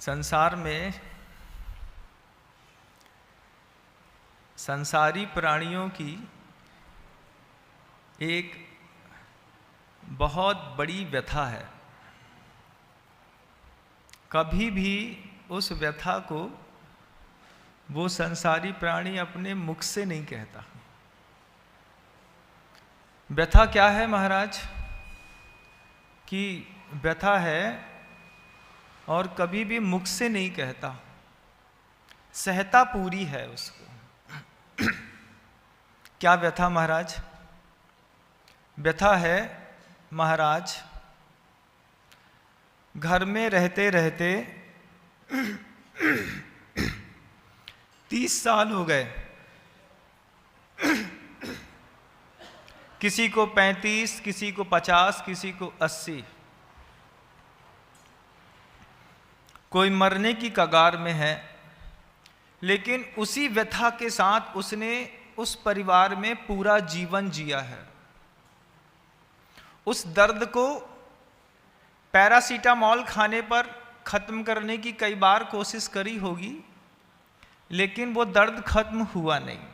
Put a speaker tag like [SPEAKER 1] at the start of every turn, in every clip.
[SPEAKER 1] संसार में संसारी प्राणियों की एक बहुत बड़ी व्यथा है। कभी भी उस व्यथा को वो संसारी प्राणी अपने मुख से नहीं कहता। व्यथा क्या है महाराज? कि व्यथा है और कभी भी मुख से नहीं कहता, सहता पूरी है उसको। क्या व्यथा महाराज? व्यथा है महाराज, घर में रहते रहते 30 साल हो गए, किसी को 35, किसी को 50, किसी को 80, कोई मरने की कगार में है, लेकिन उसी व्यथा के साथ उसने उस परिवार में पूरा जीवन जिया है। उस दर्द को पैरासीटामॉल खाने पर खत्म करने की कई बार कोशिश करी होगी, लेकिन वो दर्द खत्म हुआ नहीं।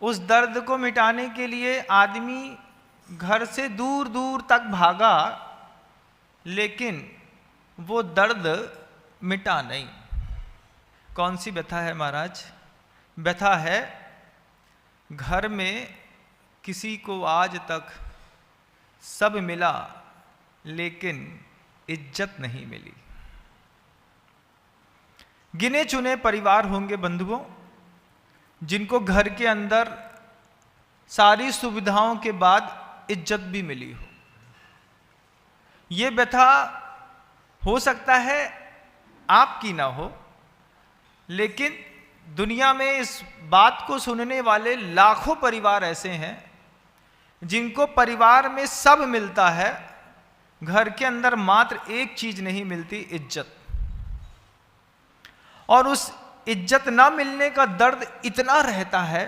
[SPEAKER 1] उस दर्द को मिटाने के लिए आदमी घर से दूर दूर तक भागा, लेकिन वो दर्द मिटा नहीं। कौन सी व्यथा है महाराज? व्यथा है घर में किसी को आज तक सब मिला, लेकिन इज्जत नहीं मिली। गिने चुने परिवार होंगे बंधुओं, जिनको घर के अंदर सारी सुविधाओं के बाद इज्जत भी मिली हो। ये व्यथा हो सकता है आपकी ना हो, लेकिन दुनिया में इस बात को सुनने वाले लाखों परिवार ऐसे हैं जिनको परिवार में सब मिलता है, घर के अंदर मात्र एक चीज नहीं मिलती, इज्जत। और उस इज्जत ना मिलने का दर्द इतना रहता है,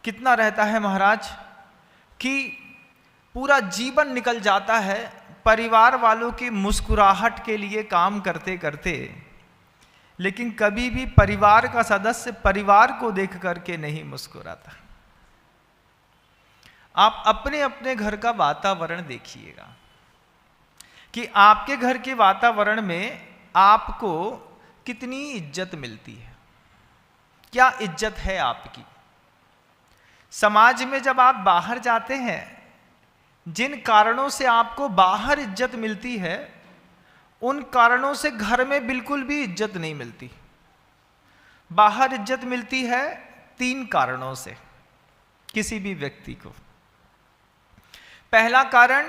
[SPEAKER 1] कितना रहता है महाराज, कि पूरा जीवन निकल जाता है परिवार वालों की मुस्कुराहट के लिए काम करते करते, लेकिन कभी भी परिवार का सदस्य परिवार को देख करके नहीं मुस्कुराता। आप अपने अपने घर का वातावरण देखिएगा कि आपके घर के वातावरण में आपको कितनी इज्जत मिलती है, क्या इज्जत है आपकी। समाज में जब आप बाहर जाते हैं, जिन कारणों से आपको बाहर इज्जत मिलती है, उन कारणों से घर में बिल्कुल भी इज्जत नहीं मिलती। बाहर इज्जत मिलती है 3 कारणों से किसी भी व्यक्ति को। पहला कारण,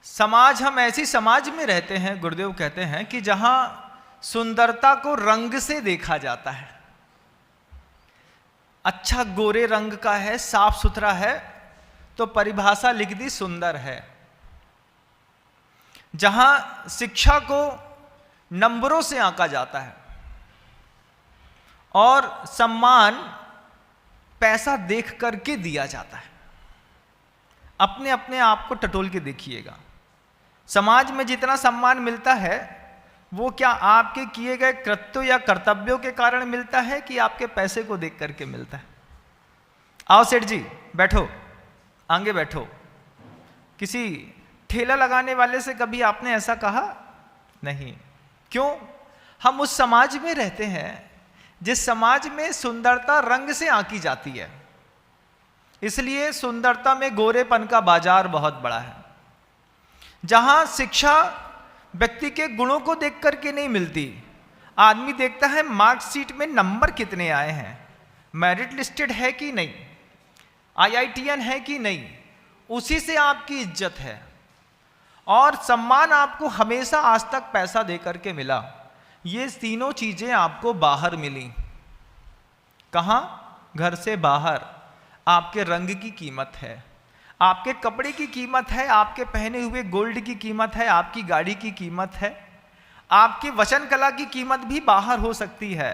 [SPEAKER 1] समाज, हम ऐसी समाज में रहते हैं, गुरुदेव कहते हैं कि जहां सुंदरता को रंग से देखा जाता है। अच्छा गोरे रंग का है, साफ सुथरा है, तो परिभाषा लिख दी सुंदर है। जहां शिक्षा को नंबरों से आंका जाता है और सम्मान पैसा देख करके दिया जाता है। अपने अपने आप को टटोल के देखिएगा, समाज में जितना सम्मान मिलता है वो क्या आपके किए गए कृत्यों या कर्तव्यों के कारण मिलता है कि आपके पैसे को देख करके मिलता है? आओ सेठ जी बैठो, आगे बैठो। किसी ठेला लगाने वाले से कभी आपने ऐसा कहा? नहीं। क्यों? हम उस समाज में रहते हैं जिस समाज में सुंदरता रंग से आंकी जाती है, इसलिए सुंदरता में गोरेपन का बाजार बहुत बड़ा है। जहां शिक्षा व्यक्ति के गुणों को देख करके नहीं मिलती, आदमी देखता है मार्कशीट में नंबर कितने आए हैं, मेरिट लिस्टेड है कि नहीं, IITN है कि नहीं, उसी से आपकी इज्जत है। और सम्मान आपको हमेशा आज तक पैसा दे करके मिला। ये तीनों चीजें आपको बाहर मिली। कहां? घर से बाहर। आपके रंग की कीमत है, आपके कपड़े की कीमत है, आपके पहने हुए गोल्ड की कीमत है, आपकी गाड़ी की कीमत है, आपकी वचन कला की कीमत भी बाहर हो सकती है,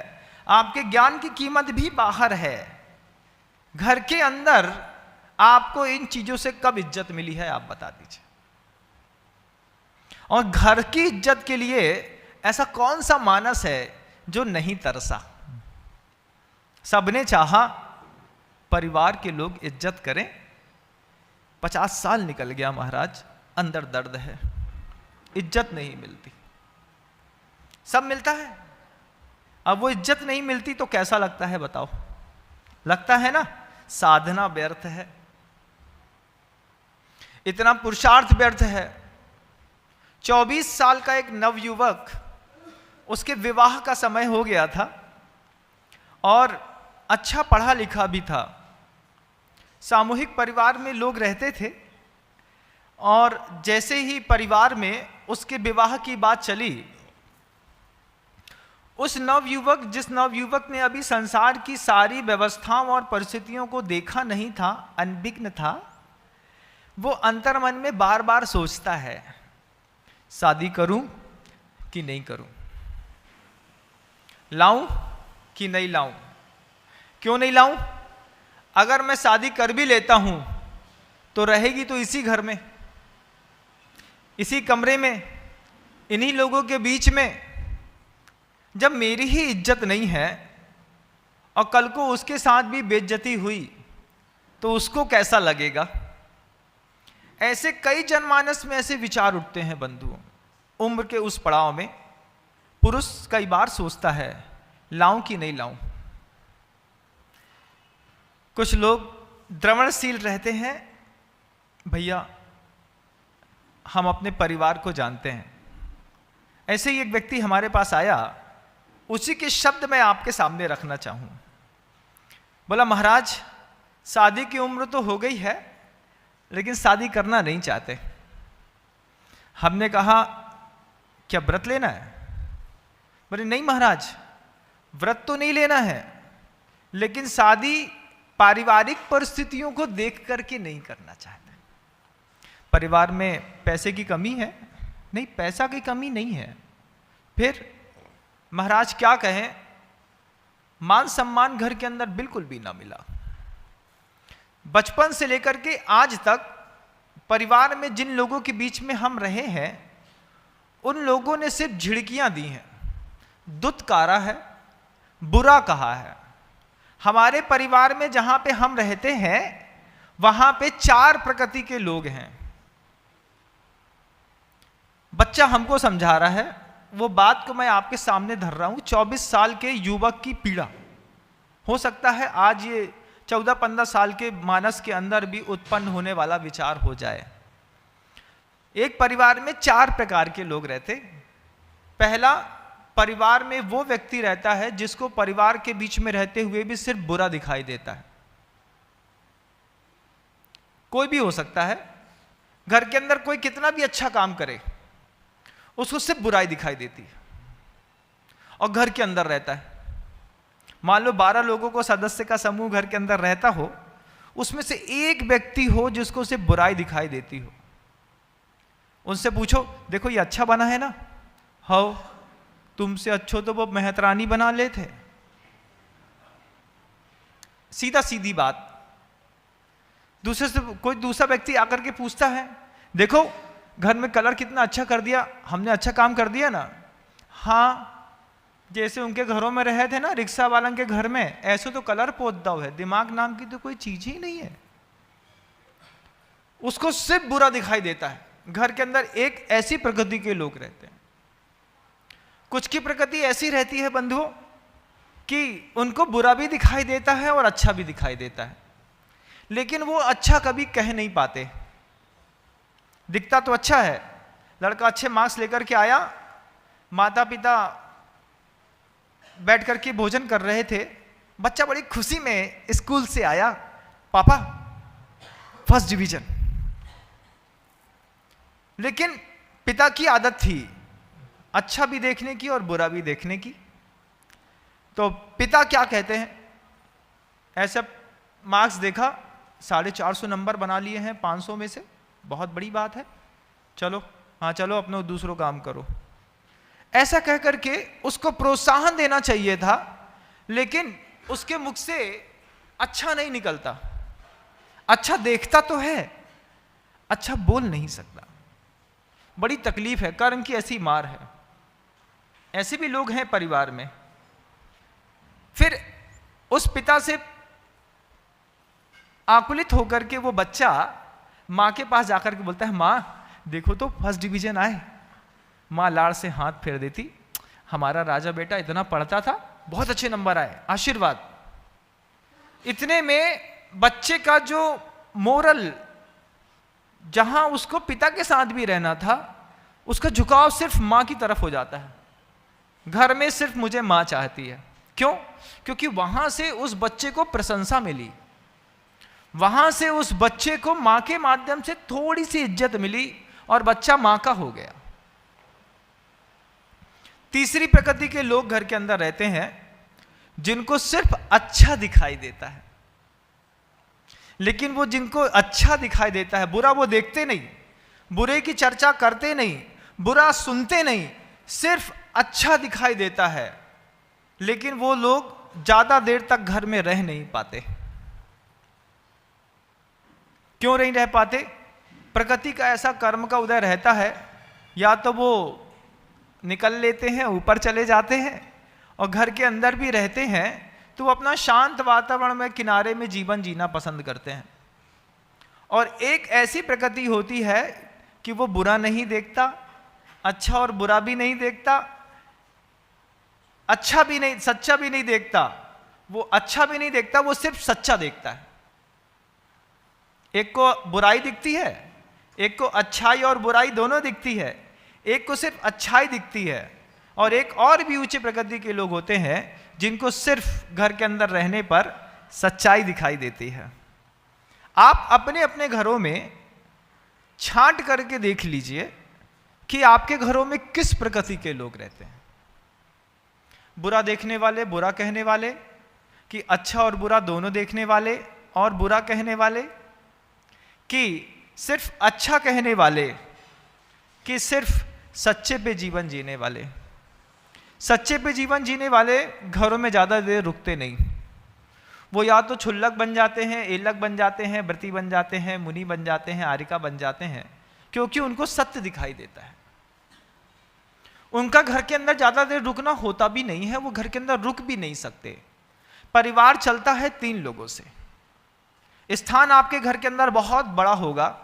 [SPEAKER 1] आपके ज्ञान की कीमत भी बाहर है। घर के अंदर आपको इन चीजों से कब इज्जत मिली है, आप बता दीजिए। और घर की इज्जत के लिए ऐसा कौन सा मानस है जो नहीं तरसा? सबने चाहा परिवार के लोग इज्जत करें। 50 साल निकल गया महाराज, अंदर दर्द है, इज्जत नहीं मिलती। सब मिलता है, अब वो इज्जत नहीं मिलती तो कैसा लगता है बताओ? लगता है ना साधना व्यर्थ है, इतना पुरुषार्थ व्यर्थ है। 24 साल का एक नवयुवक, उसके विवाह का समय हो गया था और अच्छा पढ़ा लिखा भी था। सामूहिक परिवार में लोग रहते थे और जैसे ही परिवार में उसके विवाह की बात चली, उस नवयुवक, जिस नवयुवक ने अभी संसार की सारी व्यवस्थाओं और परिस्थितियों को देखा नहीं था, अनभिज्ञ था, वो अंतर्मन में बार बार सोचता है शादी करूं कि नहीं करूं, लाऊं कि नहीं लाऊं, क्यों नहीं लाऊं? अगर मैं शादी कर भी लेता हूं तो रहेगी तो इसी घर में, इसी कमरे में, इन्हीं लोगों के बीच में। जब मेरी ही इज्जत नहीं है और कल को उसके साथ भी बेइज्जती हुई तो उसको कैसा लगेगा? ऐसे कई जनमानस में ऐसे विचार उठते हैं बंधुओं। उम्र के उस पड़ाव में पुरुष कई बार सोचता है लाऊं कि नहीं लाऊं। कुछ लोग द्रवणशील रहते हैं, भैया हम अपने परिवार को जानते हैं। ऐसे ही एक व्यक्ति हमारे पास आया, उसी के शब्द मैं आपके सामने रखना चाहूं। बोला महाराज शादी की उम्र तो हो गई है लेकिन शादी करना नहीं चाहते। हमने कहा क्या व्रत लेना है? बोले नहीं महाराज, व्रत तो नहीं लेना है लेकिन शादी पारिवारिक परिस्थितियों को देख करके नहीं करना चाहते। परिवार में पैसे की कमी है? नहीं, पैसा की कमी नहीं है। फिर महाराज क्या कहें, मान सम्मान घर के अंदर बिल्कुल भी ना मिला। बचपन से लेकर के आज तक परिवार में जिन लोगों के बीच में हम रहे हैं उन लोगों ने सिर्फ झिड़कियां दी हैं, दुत्कारा है, बुरा कहा है। हमारे परिवार में जहां पे हम रहते हैं वहां पे 4 प्रकृति के लोग हैं। बच्चा हमको समझा रहा है, वो बात को मैं आपके सामने धर रहा हूं। 24 साल के युवक की पीड़ा, हो सकता है आज ये 14-15 साल के मानस के अंदर भी उत्पन्न होने वाला विचार हो जाए। एक परिवार में 4 प्रकार के लोग रहते। पहला, परिवार में वो व्यक्ति रहता है जिसको परिवार के बीच में रहते हुए भी सिर्फ बुरा दिखाई देता है। कोई भी हो सकता है, घर के अंदर कोई कितना भी अच्छा काम करे उसको सिर्फ बुराई दिखाई देती है और घर के अंदर रहता है। मान लो 12 लोगों को सदस्य का समूह घर के अंदर रहता हो, उसमें से एक व्यक्ति हो जिसको सिर्फ बुराई दिखाई देती हो। उनसे पूछो देखो ये अच्छा बना है ना, हो तुमसे अच्छो तो वो मेहतरानी बना ले थे। सीधा सीधी बात। दूसरे से कोई दूसरा व्यक्ति आकर के पूछता है देखो घर में कलर कितना अच्छा कर दिया, हमने अच्छा काम कर दिया ना। हाँ, जैसे उनके घरों में रहे थे ना रिक्शा वालों के घर में, ऐसे तो कलर पोत दो है, दिमाग नाम की तो कोई चीज ही नहीं है। उसको सिर्फ बुरा दिखाई देता है। घर के अंदर एक ऐसी प्रकृति के लोग रहते हैं। कुछ की प्रकृति ऐसी रहती है बंधुओं कि उनको बुरा भी दिखाई देता है और अच्छा भी दिखाई देता है, लेकिन वो अच्छा कभी कह नहीं पाते। दिखता तो अच्छा है, लड़का अच्छे मार्क्स लेकर के आया, माता पिता बैठ करके भोजन कर रहे थे, बच्चा बड़ी खुशी में स्कूल से आया, पापा फर्स्ट डिवीजन। लेकिन पिता की आदत थी अच्छा भी देखने की और बुरा भी देखने की। तो पिता क्या कहते हैं, ऐसा मार्क्स देखा, 450 नंबर बना लिए हैं 500 में से, बहुत बड़ी बात है, चलो हाँ चलो अपना दूसरों काम करो। ऐसा कह करके उसको प्रोत्साहन देना चाहिए था, लेकिन उसके मुख से अच्छा नहीं निकलता। अच्छा देखता तो है, अच्छा बोल नहीं सकता। बड़ी तकलीफ है, कर्म की ऐसी मार है। ऐसे भी लोग हैं परिवार में। फिर उस पिता से आकुलित होकर के वो बच्चा माँ के पास जाकर के बोलता है, माँ देखो तो फर्स्ट डिवीजन आए। माँ लाड़ से हाथ फेर देती, हमारा राजा बेटा इतना पढ़ता था, बहुत अच्छे नंबर आए, आशीर्वाद। इतने में बच्चे का जो मोरल, जहां उसको पिता के साथ भी रहना था, उसका झुकाव सिर्फ मां की तरफ हो जाता है। घर में सिर्फ मुझे मां चाहती है। क्यों? क्योंकि वहां से उस बच्चे को प्रशंसा मिली, वहां से उस बच्चे को मां के माध्यम से थोड़ी सी इज्जत मिली और बच्चा मां का हो गया। तीसरी प्रकृति के लोग घर के अंदर रहते हैं जिनको सिर्फ अच्छा दिखाई देता है, लेकिन वो जिनको अच्छा दिखाई देता है, बुरा वो देखते नहीं, बुरे की चर्चा करते नहीं, बुरा सुनते नहीं, सिर्फ अच्छा दिखाई देता है। लेकिन वो लोग ज्यादा देर तक घर में रह नहीं पाते। क्यों नहीं रह पाते? प्रकृति का ऐसा कर्म का उदय रहता है, या तो वो निकल लेते हैं, ऊपर चले जाते हैं, और घर के अंदर भी रहते हैं तो वो अपना शांत वातावरण में किनारे में जीवन जीना पसंद करते हैं। और एक ऐसी प्रकृति होती है कि वो बुरा नहीं देखता, अच्छा और बुरा भी नहीं देखता, अच्छा भी नहीं, सच्चा भी नहीं देखता। वो अच्छा भी नहीं देखता, वो सिर्फ सच्चा देखता है। एक को बुराई दिखती है, एक को अच्छाई और बुराई दोनों दिखती है, एक को सिर्फ अच्छाई दिखती है। और एक और भी ऊंचे प्रकृति के लोग होते हैं जिनको सिर्फ घर के अंदर रहने पर सच्चाई दिखाई देती है। आप अपने अपने घरों में छांट करके देख लीजिए कि आपके घरों में किस प्रकृति के लोग रहते हैं। बुरा देखने वाले, बुरा कहने वाले, कि अच्छा और बुरा दोनों देखने वाले और बुरा कहने वाले, कि सिर्फ अच्छा कहने वाले, कि सिर्फ सच्चे पे जीवन जीने वाले। सच्चे पे जीवन जीने वाले घरों में ज़्यादा देर रुकते नहीं। वो या तो क्षुल्लक बन जाते हैं, एलक बन जाते हैं, व्रती बन जाते हैं, मुनि बन जाते हैं, आरिका बन जाते हैं, क्योंकि उनको सत्य दिखाई देता है। उनका घर के अंदर ज़्यादा देर रुकना होता भी नहीं है, वो घर के अंदर रुक भी नहीं सकते। परिवार चलता है 3 लोगों से। स्थान आपके घर के अंदर बहुत बड़ा होगा,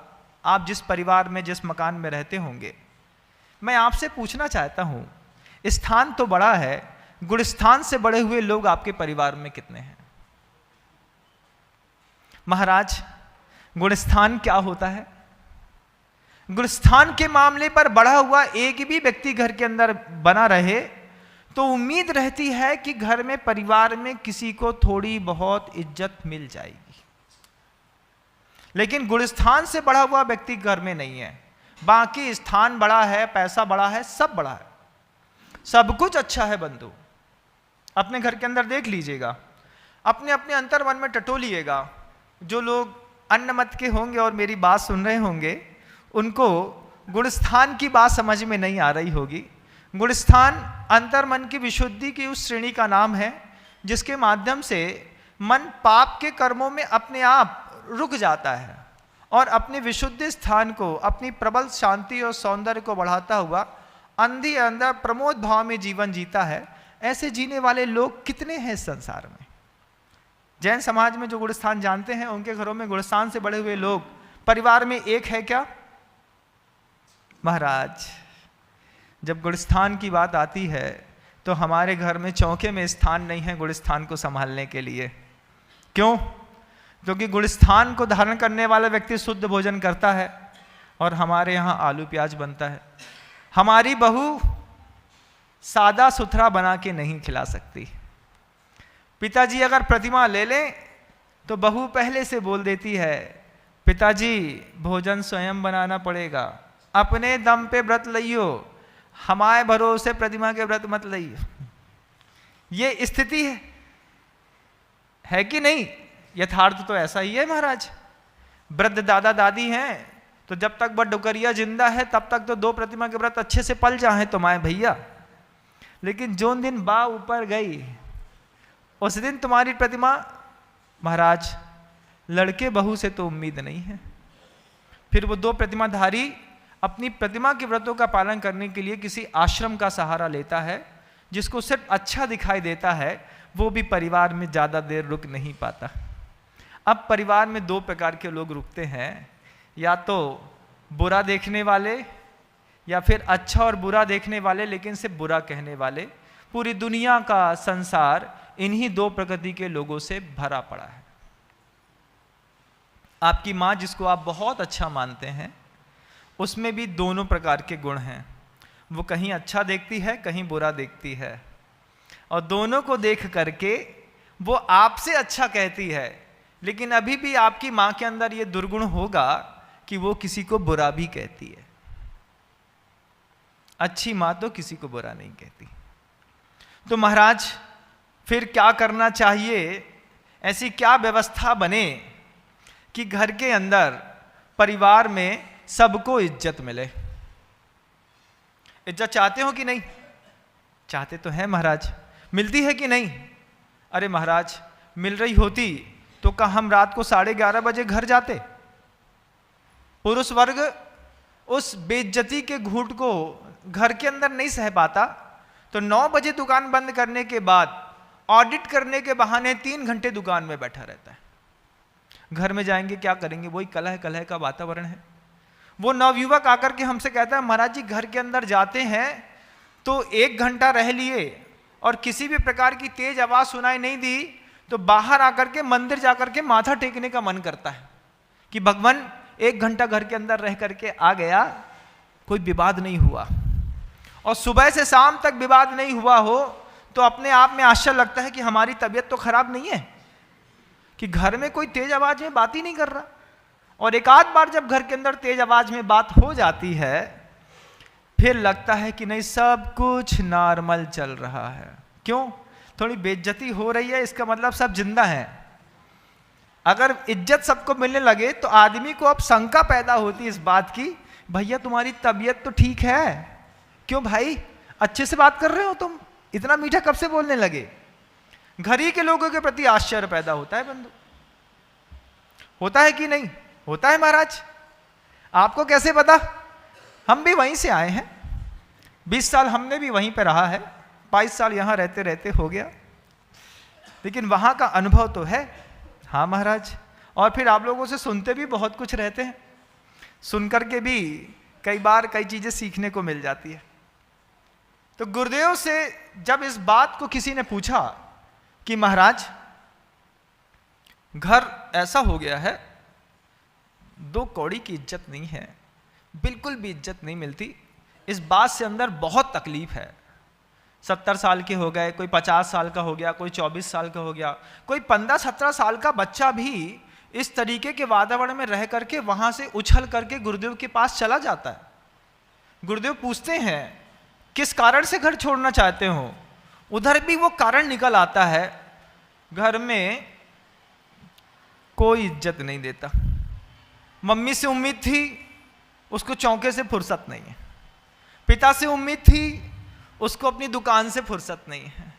[SPEAKER 1] आप जिस परिवार में, जिस मकान में रहते होंगे। मैं आपसे पूछना चाहता हूं, स्थान तो बड़ा है, गुणस्थान से बड़े हुए लोग आपके परिवार में कितने हैं? महाराज, गुणस्थान क्या होता है? गुणस्थान के मामले पर बढ़ा हुआ एक भी व्यक्ति घर के अंदर बना रहे तो उम्मीद रहती है कि घर में, परिवार में किसी को थोड़ी बहुत इज्जत मिल जाएगी। लेकिन गुणस्थान से बढ़ा हुआ व्यक्ति घर में नहीं है। बाकी स्थान बड़ा है, पैसा बड़ा है, सब बड़ा है, सब कुछ अच्छा है बंधु। अपने घर के अंदर देख लीजिएगा, अपने अपने अंतर्मन में टटोलिएगा। जो लोग अन्न मत के होंगे और मेरी बात सुन रहे होंगे, उनको गुणस्थान की बात समझ में नहीं आ रही होगी। गुणस्थान अंतर्मन की विशुद्धि की उस श्रेणी का नाम है जिसके माध्यम से मन पाप के कर्मों में अपने आप रुक जाता है और अपने विशुद्ध स्थान को, अपनी प्रबल शांति और सौंदर्य को बढ़ाता हुआ अंधी अंदर प्रमोद भाव में जीवन जीता है। ऐसे जीने वाले लोग कितने हैं इस संसार में? जैन समाज में जो गुणस्थान जानते हैं, उनके घरों में गुणस्थान से बड़े हुए लोग परिवार में एक है क्या? महाराज, जब गुणस्थान की बात आती है तो हमारे घर में चौके में स्थान नहीं है गुणस्थान को संभालने के लिए। क्यों? क्योंकि गुणस्थान को धारण करने वाला व्यक्ति शुद्ध भोजन करता है और हमारे यहाँ आलू प्याज बनता है। हमारी बहू सादा सुथरा बना के नहीं खिला सकती। पिताजी अगर प्रतिमा ले लें तो बहू पहले से बोल देती है, पिताजी भोजन स्वयं बनाना पड़ेगा, अपने दम पे व्रत लइयो, हमारे भरोसे प्रतिमा के व्रत मत लइयो। ये स्थिति है कि नहीं? यथार्थ तो ऐसा ही है महाराज। वृद्ध दादा दादी हैं तो जब तक वह डुकरिया जिंदा है तब तक तो 2 प्रतिमा के व्रत अच्छे से पल जाए तो माए भैया, लेकिन जो दिन बा ऊपर गई उस दिन तुम्हारी प्रतिमा, महाराज लड़के बहू से तो उम्मीद नहीं है। फिर वो 2 प्रतिमाधारी अपनी प्रतिमा के व्रतों का पालन करने के लिए किसी आश्रम का सहारा लेता है, जिसको सिर्फ अच्छा दिखाई देता है, वो भी परिवार में ज़्यादा देर रुक नहीं पाता। अब परिवार में दो प्रकार के लोग रुकते हैं, या तो बुरा देखने वाले या फिर अच्छा और बुरा देखने वाले लेकिन सिर्फ बुरा कहने वाले। पूरी दुनिया का संसार इन्हीं दो प्रकृति के लोगों से भरा पड़ा है। आपकी माँ जिसको आप बहुत अच्छा मानते हैं, उसमें भी दोनों प्रकार के गुण हैं। वो कहीं अच्छा देखती है, कहीं बुरा देखती है, और दोनों को देख करके वो आपसे अच्छा कहती है, लेकिन अभी भी आपकी माँ के अंदर ये दुर्गुण होगा कि वो किसी को बुरा भी कहती है। अच्छी माँ तो किसी को बुरा नहीं कहती। तो महाराज फिर क्या करना चाहिए? ऐसी क्या व्यवस्था बने कि घर के अंदर परिवार में सबको इज्जत मिले? इज्जत चाहते हो कि नहीं? चाहते तो हैं महाराज। मिलती है कि नहीं? अरे महाराज, मिल रही होती तो क्या हम रात को 11:30 बजे घर जाते? पुरुष वर्ग उस बेइज्जती के घूंट को घर के अंदर नहीं सह पाता, तो 9 बजे दुकान बंद करने के बाद ऑडिट करने के बहाने 3 घंटे दुकान में बैठा रहता है। घर में जाएंगे क्या करेंगे? वही कलह कलह का वातावरण है। वो नवयुवक आकर के हमसे कहता है, महाराज जी घर के अंदर जाते हैं तो 1 घंटा रह लिए और किसी भी प्रकार की तेज आवाज सुनाई नहीं दी, तो बाहर आकर के मंदिर जाकर के माथा टेकने का मन करता है कि भगवान 1 घंटा घर के अंदर रह करके आ गया, कोई विवाद नहीं हुआ, और सुबह से शाम तक विवाद नहीं हुआ हो तो अपने आप में आश्चर्य लगता है कि हमारी तबीयत तो खराब नहीं है कि घर में कोई तेज आवाज में बात ही नहीं कर रहा। और एक आध बार जब घर के अंदर तेज आवाज में बात हो जाती है, फिर लगता है कि नहीं, सब कुछ नॉर्मल चल रहा है। क्यों? थोड़ी बेइज्जती हो रही है, इसका मतलब सब जिंदा है। अगर इज्जत सबको मिलने लगे तो आदमी को अब शंका पैदा होती है इस बात की, भैया तुम्हारी तबीयत तो ठीक है? क्यों भाई, अच्छे से बात कर रहे हो तुम, इतना मीठा कब से बोलने लगे? घर ही के लोगों के प्रति आश्चर्य पैदा होता है बंधु। होता है कि नहीं? होता है महाराज। आपको कैसे पता? हम भी वहीं से आए हैं, 20 साल हमने भी वहीं पे रहा है, 22 साल यहाँ रहते रहते हो गया, लेकिन वहाँ का अनुभव तो है। हाँ महाराज, और फिर आप लोगों से सुनते भी बहुत कुछ रहते हैं, सुन करके भी कई बार कई चीज़ें सीखने को मिल जाती है। तो गुरुदेव से जब इस बात को किसी ने पूछा कि महाराज घर ऐसा हो गया है, 2 कौड़ी की इज्जत नहीं है, बिल्कुल भी इज्जत नहीं मिलती, इस बात से अंदर बहुत तकलीफ है। 70 साल के हो गए, कोई 50 साल का हो गया, कोई 24 साल का हो गया, कोई 15-17 साल का बच्चा भी इस तरीके के वातावरण में रह करके वहां से उछल करके गुरुदेव के पास चला जाता है। गुरुदेव पूछते हैं किस कारण से घर छोड़ना चाहते हो? उधर भी वो कारण निकल आता है, घर में कोई इज्जत नहीं देता, मम्मी से उम्मीद थी, उसको चौके से फुर्सत नहीं है, पिता से उम्मीद थी, उसको अपनी दुकान से फुर्सत नहीं है,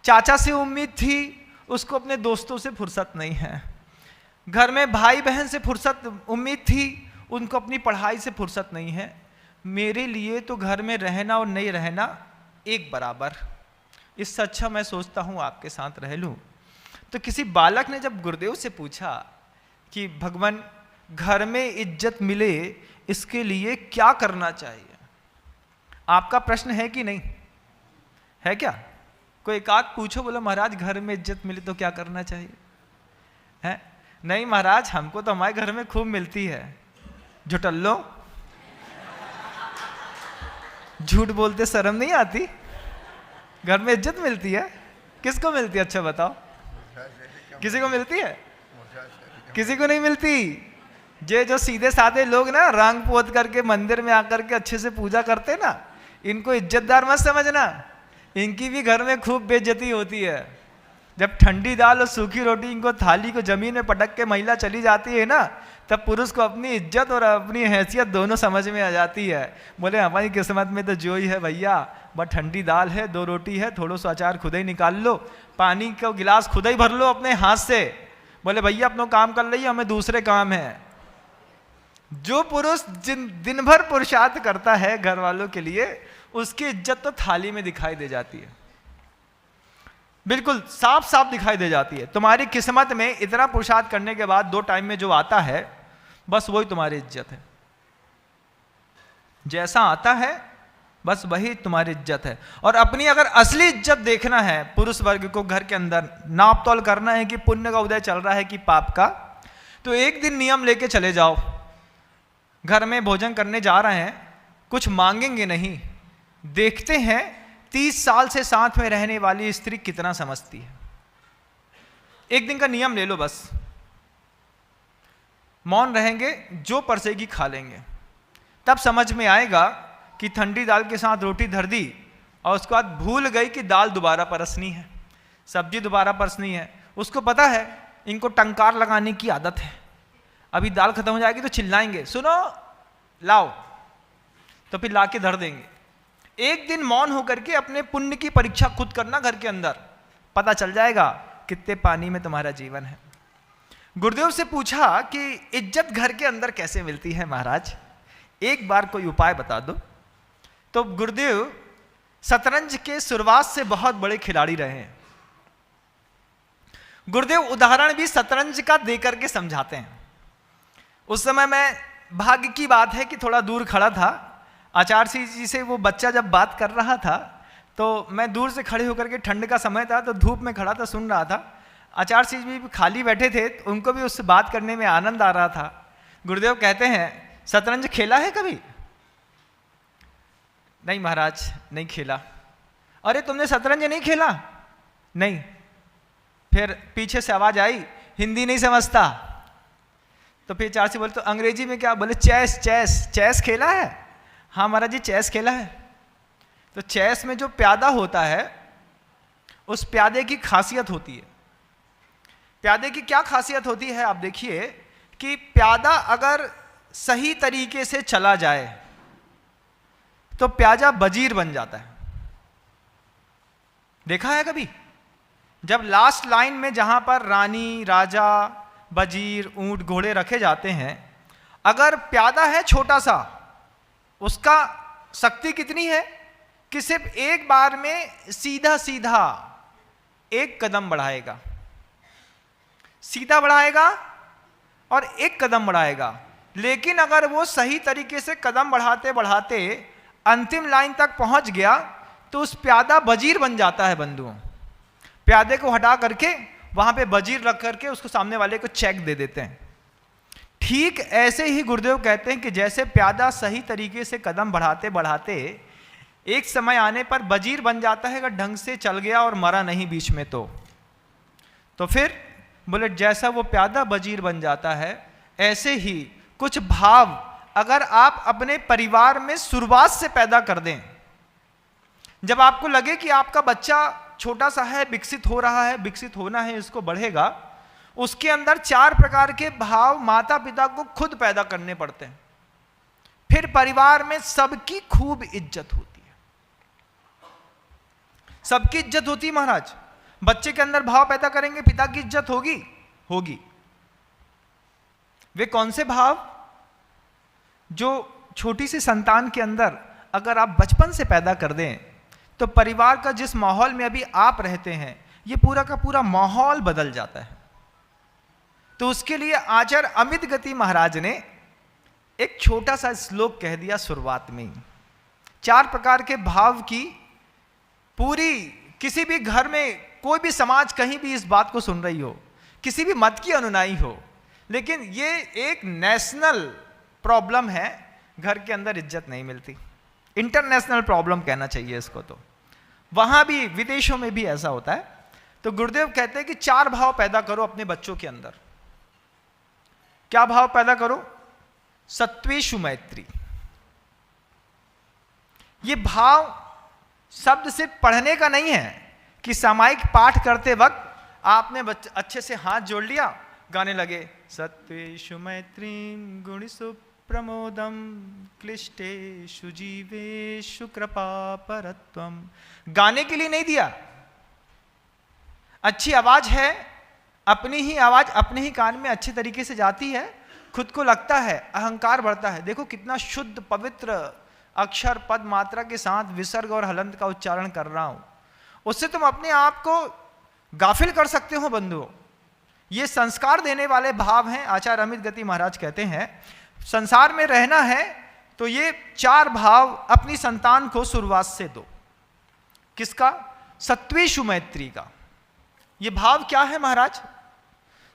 [SPEAKER 1] चाचा से उम्मीद थी, उसको अपने दोस्तों से फुर्सत नहीं है, घर में भाई बहन से फुर्सत उम्मीद थी, उनको अपनी पढ़ाई से फुर्सत नहीं है। मेरे लिए तो घर में रहना और नहीं रहना एक बराबर, इससे अच्छा मैं सोचता हूँ आपके साथ रह लूँ। तो किसी बालक ने जब गुरुदेव से पूछा कि भगवान घर में इज्जत मिले इसके लिए क्या करना चाहिए, आपका प्रश्न है कि नहीं है? क्या कोई एक आध पूछो, बोलो महाराज घर में इज्जत मिले तो क्या करना चाहिए? है नहीं महाराज, हमको तो हमारे घर में खूब मिलती है। झुटल्लो, झूठ बोलते शर्म नहीं आती? घर में इज्जत मिलती है, किसको मिलती है? अच्छा बताओ, किसी को मिलती है? किसी को नहीं मिलती। ये जो सीधे साधे लोग ना रंग पोत करके मंदिर में आकर के अच्छे से पूजा करते ना, इनको इज्जतदार मत समझना, इनकी भी घर में खूब बेइज्जती होती है। जब ठंडी दाल और सूखी रोटी इनको थाली को जमीन में पटक के महिला चली जाती है ना, तब पुरुष को अपनी इज्जत और अपनी हैसियत दोनों समझ में आ जाती है। बोले हमारी किस्मत में तो जो ही है भैया, बस ठंडी दाल है, 2 रोटी है, थोड़ा सा अचार खुद ही निकाल लो, पानी का गिलास खुद ही भर लो अपने हाथ से। बोले भैया अपना काम कर ली, हमें दूसरे काम है। जो पुरुष दिन भर पुरुषार्थ करता है घर वालों के लिए, उसकी इज्जत तो थाली में दिखाई दे जाती है, बिल्कुल साफ साफ दिखाई दे जाती है। तुम्हारी किस्मत में इतना पुरुषार्थ करने के बाद 2 टाइम में जो आता है, बस वही तुम्हारी इज्जत है। जैसा आता है बस वही तुम्हारी इज्जत है। और अपनी अगर असली इज्जत देखना है पुरुष वर्ग को, घर के अंदर नाप तोल करना है कि पुण्य का उदय चल रहा है कि पाप का, तो एक दिन नियम लेके चले जाओ। घर में भोजन करने जा रहे हैं, कुछ मांगेंगे नहीं, देखते हैं 30 साल से साथ में रहने वाली स्त्री कितना समझती है। एक दिन का नियम ले लो, बस मौन रहेंगे, जो परसेगी खा लेंगे। तब समझ में आएगा कि ठंडी दाल के साथ रोटी धर दी और उसके बाद भूल गई कि दाल दोबारा परसनी है, सब्जी दोबारा परसनी है। उसको पता है इनको टंकार लगाने की आदत है, अभी दाल खत्म हो जाएगी तो चिल्लाएंगे, सुनो लाओ, तो फिर ला के धर देंगे। एक दिन मौन होकर के अपने पुण्य की परीक्षा खुद करना घर के अंदर, पता चल जाएगा कितने पानी में तुम्हारा जीवन है। गुरुदेव से पूछा कि इज्जत घर के अंदर कैसे मिलती है महाराज, एक बार कोई उपाय बता दो। तो गुरुदेव शतरंज के शुरुआत से बहुत बड़े खिलाड़ी रहे हैं। गुरुदेव उदाहरण भी शतरंज का देकर के समझाते हैं। उस समय मैं, भाग्य की बात है कि थोड़ा दूर खड़ा था, आचार्य जी से वो बच्चा जब बात कर रहा था तो मैं दूर से खड़े होकर के, ठंड का समय था तो धूप में खड़ा था, सुन रहा था। आचार्य जी भी खाली बैठे थे, तो उनको भी उससे बात करने में आनंद आ रहा था। गुरुदेव कहते हैं शतरंज खेला है कभी? नहीं महाराज, नहीं खेला। अरे तुमने शतरंज नहीं खेला? नहीं। फिर पीछे से आवाज आई, हिंदी नहीं समझता। तो फिर चार से बोले तो अंग्रेजी में क्या? बोले चेस। चेस चेस खेला है? हाँ महाराज जी चेस खेला है। तो चेस में जो प्यादा होता है, उस प्यादे की खासियत होती है। प्यादे की क्या खासियत होती है आप देखिए कि प्यादा अगर सही तरीके से चला जाए तो प्यादा वजीर बन जाता है। देखा है कभी? जब लास्ट लाइन में जहां पर रानी, राजा, वजीर, ऊंट, घोड़े रखे जाते हैं, अगर प्यादा है छोटा सा, उसका शक्ति कितनी है कि सिर्फ एक बार में सीधा सीधा एक कदम बढ़ाएगा, सीधा बढ़ाएगा और एक कदम बढ़ाएगा। लेकिन अगर वो सही तरीके से कदम बढ़ाते बढ़ाते अंतिम लाइन तक पहुंच गया तो उस प्यादा वजीर बन जाता है बंधुओं। प्यादे को हटा करके वहां पे वजीर रख करके उसको सामने वाले को चेक दे देते हैं। ठीक ऐसे ही गुरुदेव कहते हैं कि जैसे प्यादा सही तरीके से कदम बढ़ाते बढ़ाते एक समय आने पर वजीर बन जाता है, अगर ढंग से चल गया और मरा नहीं बीच में तो फिर बोले जैसा वो प्यादा वजीर बन जाता है, ऐसे ही कुछ भाव अगर आप अपने परिवार में शुरुआत से पैदा कर दें, जब आपको लगे कि आपका बच्चा छोटा सा है, विकसित हो रहा है, विकसित होना है, इसको बढ़ेगा, उसके अंदर 4 प्रकार के भाव माता पिता को खुद पैदा करने पड़ते हैं। फिर परिवार में सबकी खूब इज्जत होती है। सबकी इज्जत होती है महाराज। बच्चे के अंदर भाव पैदा करेंगे, पिता की इज्जत होगी। वे कौन से भाव? जो छोटी सी संतान के अंदर अगर आप बचपन से पैदा कर दें तो परिवार का जिस माहौल में अभी आप रहते हैं, ये पूरा का पूरा माहौल बदल जाता है। तो उसके लिए आचार्य अमित गति महाराज ने एक छोटा सा श्लोक कह दिया शुरुआत में ही। 4 प्रकार के भाव की पूरी, किसी भी घर में, कोई भी समाज कहीं भी इस बात को सुन रही हो, किसी भी मत की अनुयायी हो, लेकिन ये एक नेशनल प्रॉब्लम है, घर के अंदर इज्जत नहीं मिलती। इंटरनेशनल प्रॉब्लम कहना चाहिए इसको। तो वहां भी, विदेशों में भी ऐसा होता है। तो गुरुदेव कहते हैं कि 4 भाव पैदा करो अपने बच्चों के अंदर। क्या भाव पैदा करो? सत्वेषु मैत्री। ये भाव शब्द से पढ़ने का नहीं है कि सामायिक पाठ करते वक्त आपने अच्छे से हाथ जोड़ लिया, गाने लगे सत्वेषु मैत्री गुणिषु प्रमोदम क्लिष्टेषु जीवेषु कृपा परत्वम। गाने के लिए नहीं दिया। अच्छी आवाज है, अपनी ही आवाज अपने ही कान में अच्छी तरीके से जाती है, खुद को लगता है, अहंकार बढ़ता है। देखो कितना शुद्ध पवित्र अक्षर पद मात्रा के साथ विसर्ग और हलंत का उच्चारण कर रहा हूं, उससे तुम अपने आप को गाफिल कर सकते हो बंधुओं। ये संस्कार देने वाले भाव हैं। आचार्य अमित गति महाराज कहते हैं संसार में रहना है तो ये 4 भाव अपनी संतान को शुरुआत से दो। किसका? सत्वेषु मैत्री का। ये भाव क्या है महाराज?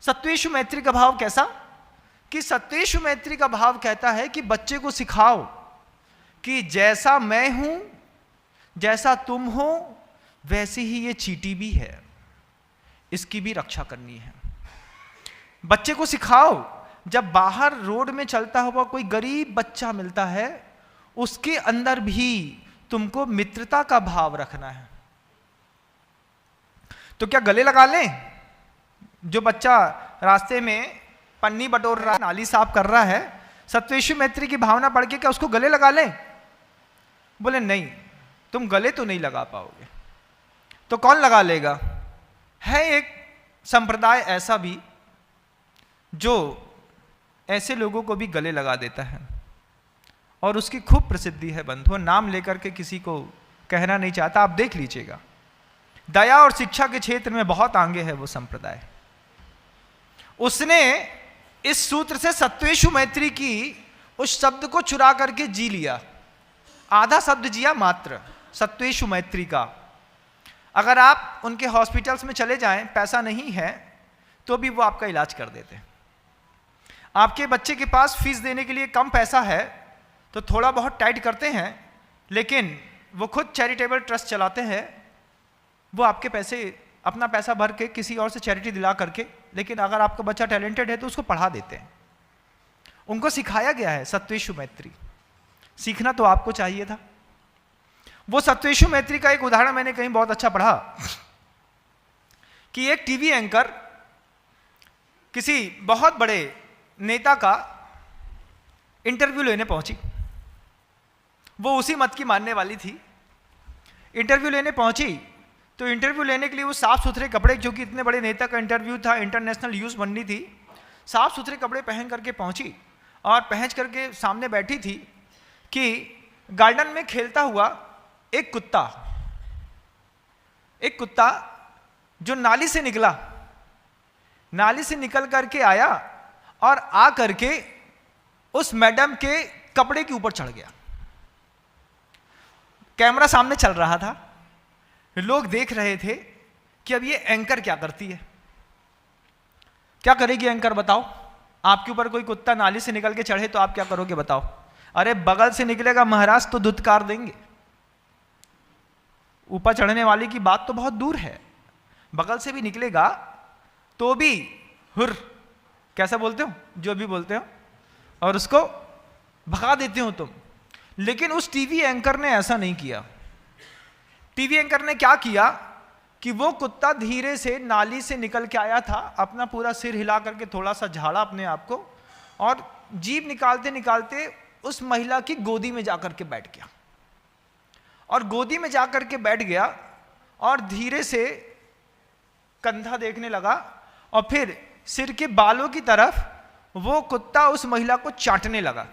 [SPEAKER 1] सत्वेषु मैत्री का भाव कैसा? कि सत्वेषु मैत्री का भाव कहता है कि बच्चे को सिखाओ कि जैसा मैं हूं, जैसा तुम हो, वैसे ही ये चींटी भी है, इसकी भी रक्षा करनी है। बच्चे को सिखाओ, जब बाहर रोड में चलता हुआ कोई गरीब बच्चा मिलता है, उसके अंदर भी तुमको मित्रता का भाव रखना है। तो क्या गले लगा लें? जो बच्चा रास्ते में पन्नी बटोर रहा है, नाली साफ कर रहा है, सत्वेषु मैत्री की भावना पढ़ के क्या उसको गले लगा लें? बोले नहीं, तुम गले तो नहीं लगा पाओगे। तो कौन लगा लेगा? है एक संप्रदाय ऐसा भी जो ऐसे लोगों को भी गले लगा देता है, और उसकी खूब प्रसिद्धि है बंधुओं। नाम लेकर के किसी को कहना नहीं चाहता, आप देख लीजिएगा। दया और शिक्षा के क्षेत्र में बहुत आगे है वो संप्रदाय। उसने इस सूत्र से सत्वेषु मैत्री की उस शब्द को चुरा करके जी लिया। आधा शब्द जिया मात्र सत्वेषु मैत्री का। अगर आप उनके हॉस्पिटल्स में चले जाएं, पैसा नहीं है तो भी वो आपका इलाज कर देते हैं। आपके बच्चे के पास फीस देने के लिए कम पैसा है तो थोड़ा बहुत टाइट करते हैं, लेकिन वो खुद चैरिटेबल ट्रस्ट चलाते हैं। वो आपके पैसे, अपना पैसा भर के किसी और से चैरिटी दिला करके, लेकिन अगर आपका बच्चा टैलेंटेड है तो उसको पढ़ा देते हैं। उनको सिखाया गया है सत्वेषु मैत्री। सीखना तो आपको चाहिए था। वो सत्वेषु मैत्री का एक उदाहरण मैंने कहीं बहुत अच्छा पढ़ा कि एक टीवी एंकर किसी बहुत बड़े नेता का इंटरव्यू लेने पहुंची। वो उसी मत की मानने वाली थी। इंटरव्यू लेने पहुंची तो इंटरव्यू लेने के लिए वो साफ सुथरे कपड़े, क्योंकि इतने बड़े नेता का इंटरव्यू था, इंटरनेशनल न्यूज़ बननी थी, साफ सुथरे कपड़े पहन करके पहुंची और पहुंच करके सामने बैठी थी कि गार्डन में खेलता हुआ एक कुत्ता जो नाली से निकला, नाली से निकल करके आया और आ करके उस मैडम के कपड़े के ऊपर चढ़ गया। कैमरा सामने चल रहा था, लोग देख रहे थे कि अब ये एंकर क्या करती है। क्या करेगी एंकर बताओ? आपके ऊपर कोई कुत्ता नाली से निकल के चढ़े तो आप क्या करोगे बताओ? अरे बगल से निकलेगा महाराज तो धुतकार देंगे। ऊपर चढ़ने वाली की बात तो बहुत दूर है, बगल से भी निकलेगा तो भी हुर, कैसा बोलते हो, जो भी बोलते हो, और उसको भगा देते हो तुम। लेकिन उस टीवी एंकर ने ऐसा नहीं किया। टीवी एंकर ने क्या किया कि वो कुत्ता धीरे से नाली से निकल के आया था, अपना पूरा सिर हिला करके थोड़ा सा झाड़ा अपने आप को, और जीभ निकालते निकालते उस महिला की गोदी में जाकर के बैठ गया। और गोदी में जाकर के बैठ गया और धीरे से कंधा देखने लगा, और फिर सिर के बालों की तरफ वो कुत्ता उस महिला को चाटने लगा।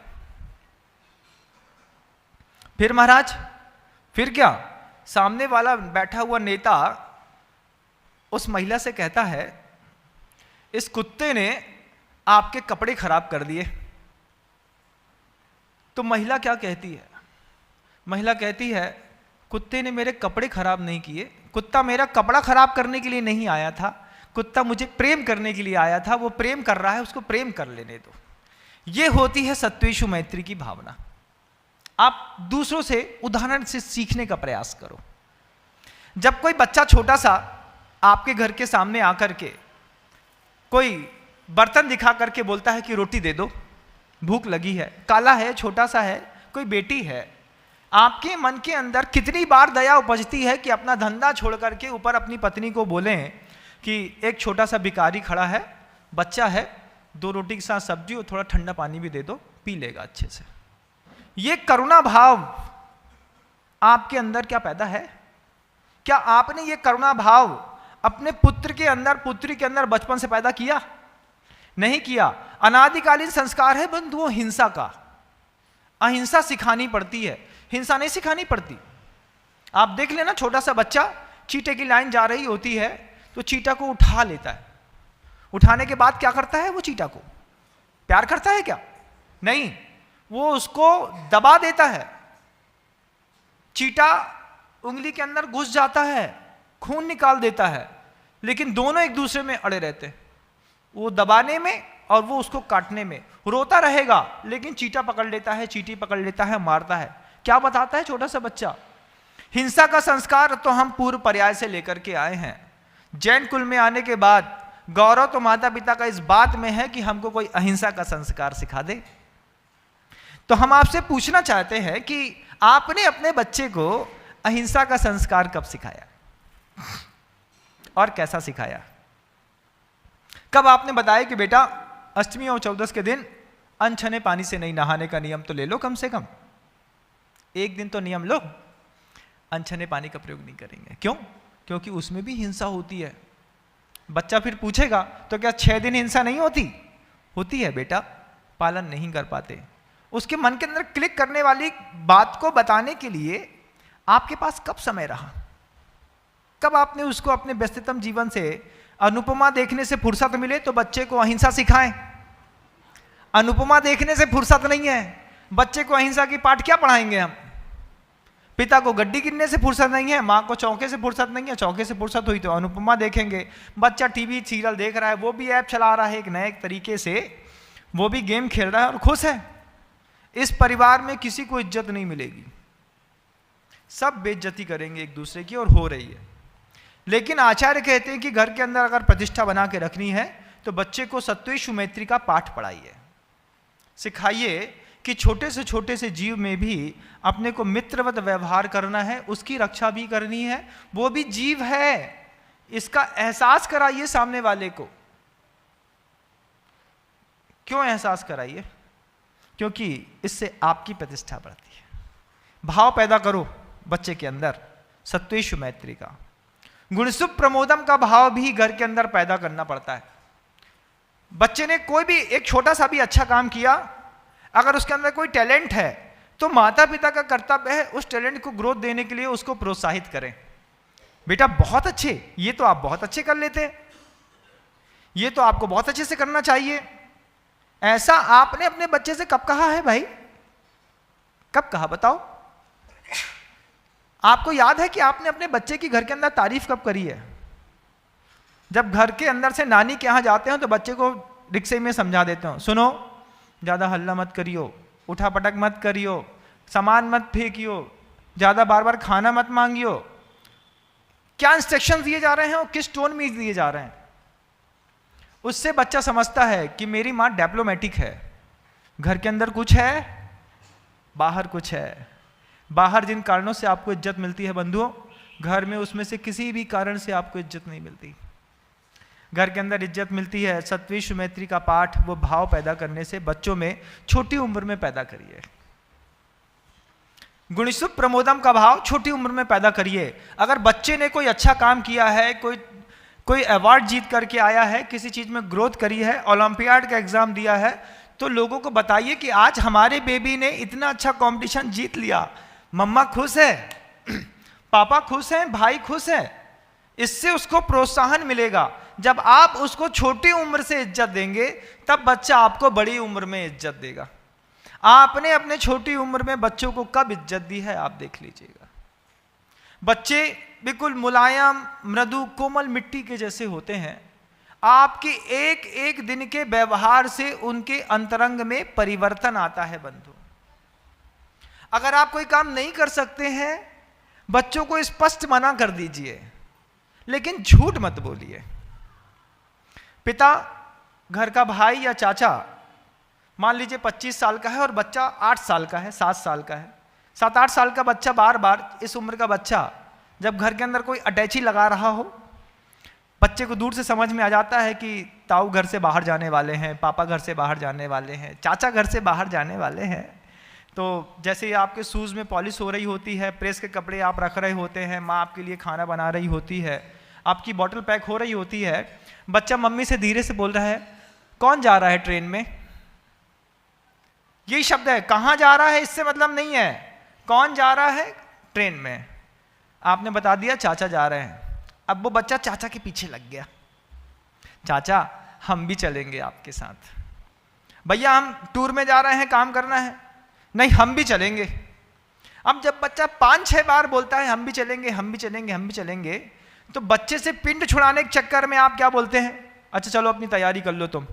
[SPEAKER 1] फिर महाराज, फिर क्या? सामने वाला बैठा हुआ नेता उस महिला से कहता है, इस कुत्ते ने आपके कपड़े खराब कर दिए। तो महिला क्या कहती है? महिला कहती है, कुत्ते ने मेरे कपड़े खराब नहीं किए, कुत्ता मेरा कपड़ा खराब करने के लिए नहीं आया था, कुत्ता मुझे प्रेम करने के लिए आया था। वो प्रेम कर रहा है, उसको प्रेम कर लेने दो। ये होती है सत्वेषु मैत्री की भावना। आप दूसरों से उदाहरण से सीखने का प्रयास करो। जब कोई बच्चा छोटा सा आपके घर के सामने आकर के कोई बर्तन दिखा करके बोलता है कि रोटी दे दो, भूख लगी है, काला है, छोटा सा है, कोई बेटी है, आपके मन के अंदर कितनी बार दया उपजती है कि अपना धंधा छोड़ करके ऊपर अपनी पत्नी को बोलें कि एक छोटा सा भिखारी खड़ा है, बच्चा है, 2 रोटी के साथ सब्जी और थोड़ा ठंडा पानी भी दे दो, पी लेगा अच्छे से। ये करुणा भाव आपके अंदर क्या पैदा है? क्या आपने ये करुणा भाव अपने पुत्र के अंदर, पुत्री के अंदर बचपन से पैदा किया? नहीं किया। अनादिकालीन संस्कार है बंधुओं हिंसा का। अहिंसा सिखानी पड़ती है, हिंसा नहीं सिखानी पड़ती। आप देख लेना, छोटा सा बच्चा चींटे की लाइन जा रही होती है तो चींटा को उठा लेता है। उठाने के बाद क्या करता है? वो चींटा को प्यार करता है क्या? नहीं, वो उसको दबा देता है। चींटा उंगली के अंदर घुस जाता है, खून निकाल देता है, लेकिन दोनों एक दूसरे में अड़े रहते हैं, वो दबाने में और वो उसको काटने में। रोता रहेगा लेकिन चींटा पकड़ लेता है, चींटी पकड़ लेता है, मारता है। क्या बताता है छोटा सा बच्चा? हिंसा का संस्कार तो हम पूर्व पर्याय से लेकर के आए हैं। जैन कुल में आने के बाद गौरव तो माता पिता का इस बात में है कि हमको कोई अहिंसा का संस्कार सिखा दे। तो हम आपसे पूछना चाहते हैं कि आपने अपने बच्चे को अहिंसा का संस्कार कब सिखाया और कैसा सिखाया? कब आपने बताया कि बेटा अष्टमी और चौदस के दिन अनछने पानी से नहीं नहाने का नियम तो ले लो, कम से कम एक दिन तो नियम लो, अनछने पानी का प्रयोग नहीं करेंगे। क्यों? क्योंकि उसमें भी हिंसा होती है। बच्चा फिर पूछेगा तो क्या 6 दिन हिंसा नहीं होती? होती है बेटा, पालन नहीं कर पाते। उसके मन के अंदर क्लिक करने वाली बात को बताने के लिए आपके पास कब समय रहा? कब आपने उसको अपने व्यस्ततम जीवन से अनुपमा देखने से फुर्सत मिले तो बच्चे को अहिंसा सिखाएं? अनुपमा देखने से फुर्सत नहीं है, बच्चे को अहिंसा की पाठ क्या पढ़ाएंगे हम? पिता को गड्डी गिनने से फुर्सत नहीं है, माँ को चौके से फुर्सत नहीं है, चौके से फुर्सत हुई तो अनुपमा देखेंगे। बच्चा टीवी सीरियल देख रहा है, वो भी ऐप चला रहा है एक नए तरीके से, वो भी गेम खेल रहा है और खुश है। इस परिवार में किसी को इज्जत नहीं मिलेगी, सब बेइज्जती करेंगे एक दूसरे की, और हो रही है। लेकिन आचार्य कहते हैं कि घर के अंदर अगर प्रतिष्ठा बना के रखनी है तो बच्चे को सत्वेषु मैत्री का पाठ पढ़ाइए, सिखाइए कि छोटे से जीव में भी अपने को मित्रवत व्यवहार करना है, उसकी रक्षा भी करनी है, वो भी जीव है, इसका एहसास कराइए सामने वाले को। क्यों एहसास कराइए? क्योंकि इससे आपकी प्रतिष्ठा बढ़ती है। भाव पैदा करो बच्चे के अंदर सत्वेषु मैत्री का। गुणसुप प्रमोदम का भाव भी घर के अंदर पैदा करना पड़ता है। बच्चे ने कोई भी एक छोटा सा भी अच्छा काम किया, अगर उसके अंदर कोई टैलेंट है तो माता पिता का कर्तव्य है उस टैलेंट को ग्रोथ देने के लिए उसको प्रोत्साहित करें। बेटा बहुत अच्छे, ये तो आप बहुत अच्छे कर लेते हैं, ये तो आपको बहुत अच्छे से करना चाहिए। ऐसा आपने अपने बच्चे से कब कहा है भाई? कब कहा बताओ? आपको याद है कि आपने अपने बच्चे की घर के अंदर तारीफ कब करी है? जब घर के अंदर से नानी के यहां जाते हो तो बच्चे को रिक्शे में समझा देते हो, सुनो ज़्यादा हल्ला मत करियो, उठा पटक मत करियो, सामान मत फेंकियो, ज़्यादा बार बार खाना मत मांगियो। क्या इंस्ट्रक्शन दिए जा रहे हैं और किस टोन में दिए जा रहे हैं? उससे बच्चा समझता है कि मेरी माँ डिप्लोमेटिक है, घर के अंदर कुछ है, बाहर कुछ है। बाहर जिन कारणों से आपको इज्जत मिलती है बंधुओं, घर में उसमें से किसी भी कारण से आपको इज्जत नहीं मिलती। घर के अंदर इज्जत मिलती है सत्वेषु मैत्री का पाठ, वो भाव पैदा करने से बच्चों में छोटी उम्र में पैदा करिए। गुणसुप प्रमोदम का भाव छोटी उम्र में पैदा करिए। अगर बच्चे ने कोई अच्छा काम किया है, कोई अवार्ड जीत करके आया है, किसी चीज में ग्रोथ करी है, ओलंपियाड का एग्जाम दिया है, तो लोगों को बताइए कि आज हमारे बेबी ने इतना अच्छा कंपटीशन जीत लिया, मम्मा खुश है, पापा खुश हैं, भाई खुश है। इससे उसको प्रोत्साहन मिलेगा। जब आप उसको छोटी उम्र से इज्जत देंगे तब बच्चा आपको बड़ी उम्र में इज्जत देगा। आपने अपने छोटी उम्र में बच्चों को कब इज्जत दी है आप देख लीजिएगा। बच्चे बिल्कुल मुलायम, मृदु, कोमल मिट्टी के जैसे होते हैं। आपके एक एक दिन के व्यवहार से उनके अंतरंग में परिवर्तन आता है बंधु। अगर आप कोई काम नहीं कर सकते हैं, बच्चों को स्पष्ट मना कर दीजिए, लेकिन झूठ मत बोलिए। पिता, घर का भाई या चाचा मान लीजिए 25 साल का है और बच्चा 8 साल का है, 7 साल का है। 7-8 साल का बच्चा बार बार, इस उम्र का बच्चा जब घर के अंदर कोई अटैची लगा रहा हो, बच्चे को दूर से समझ में आ जाता है कि ताऊ घर से बाहर जाने वाले हैं, पापा घर से बाहर जाने वाले हैं, चाचा घर से बाहर जाने वाले हैं। तो जैसे ही आपके शूज़ में पॉलिश हो रही होती है, प्रेस के कपड़े आप रख रहे होते हैं, माँ आपके लिए खाना बना रही होती है, आपकी बॉटल पैक हो रही होती है, बच्चा मम्मी से धीरे से बोल रहा है, कौन जा रहा है ट्रेन में? यही शब्द है, कहां जा रहा है इससे मतलब नहीं है, कौन जा रहा है ट्रेन में। आपने बता दिया चाचा जा रहे हैं। अब वो बच्चा चाचा के पीछे लग गया, चाचा हम भी चलेंगे आपके साथ। भैया हम टूर में जा रहे हैं, काम करना है। नहीं हम भी चलेंगे। अब जब बच्चा 5-6 बार बोलता है हम भी चलेंगे, हम भी चलेंगे, हम भी चलेंगे, तो बच्चे से पिंड छुड़ाने के चक्कर में आप क्या बोलते हैं? अच्छा चलो अपनी तैयारी कर लो तुम।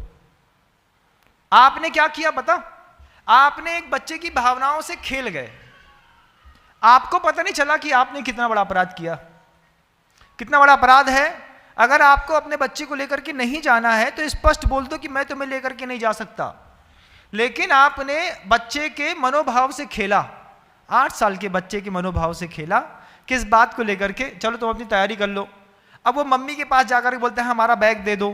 [SPEAKER 1] आपने क्या किया पता? आपने एक बच्चे की भावनाओं से खेल गए। आपको पता नहीं चला कि आपने कितना बड़ा अपराध किया। कितना बड़ा अपराध है? अगर आपको अपने बच्चे को लेकर के नहीं जाना है तो स्पष्ट बोल दो कि मैं तुम्हें लेकर के नहीं जा सकता। लेकिन आपने बच्चे के मनोभाव से खेला, 8 साल के बच्चे के मनोभाव से खेला। किस बात को लेकर के? चलो तुम अपनी तैयारी कर लो। अब वो मम्मी के पास जाकर के बोलते हैं हमारा बैग दे दो।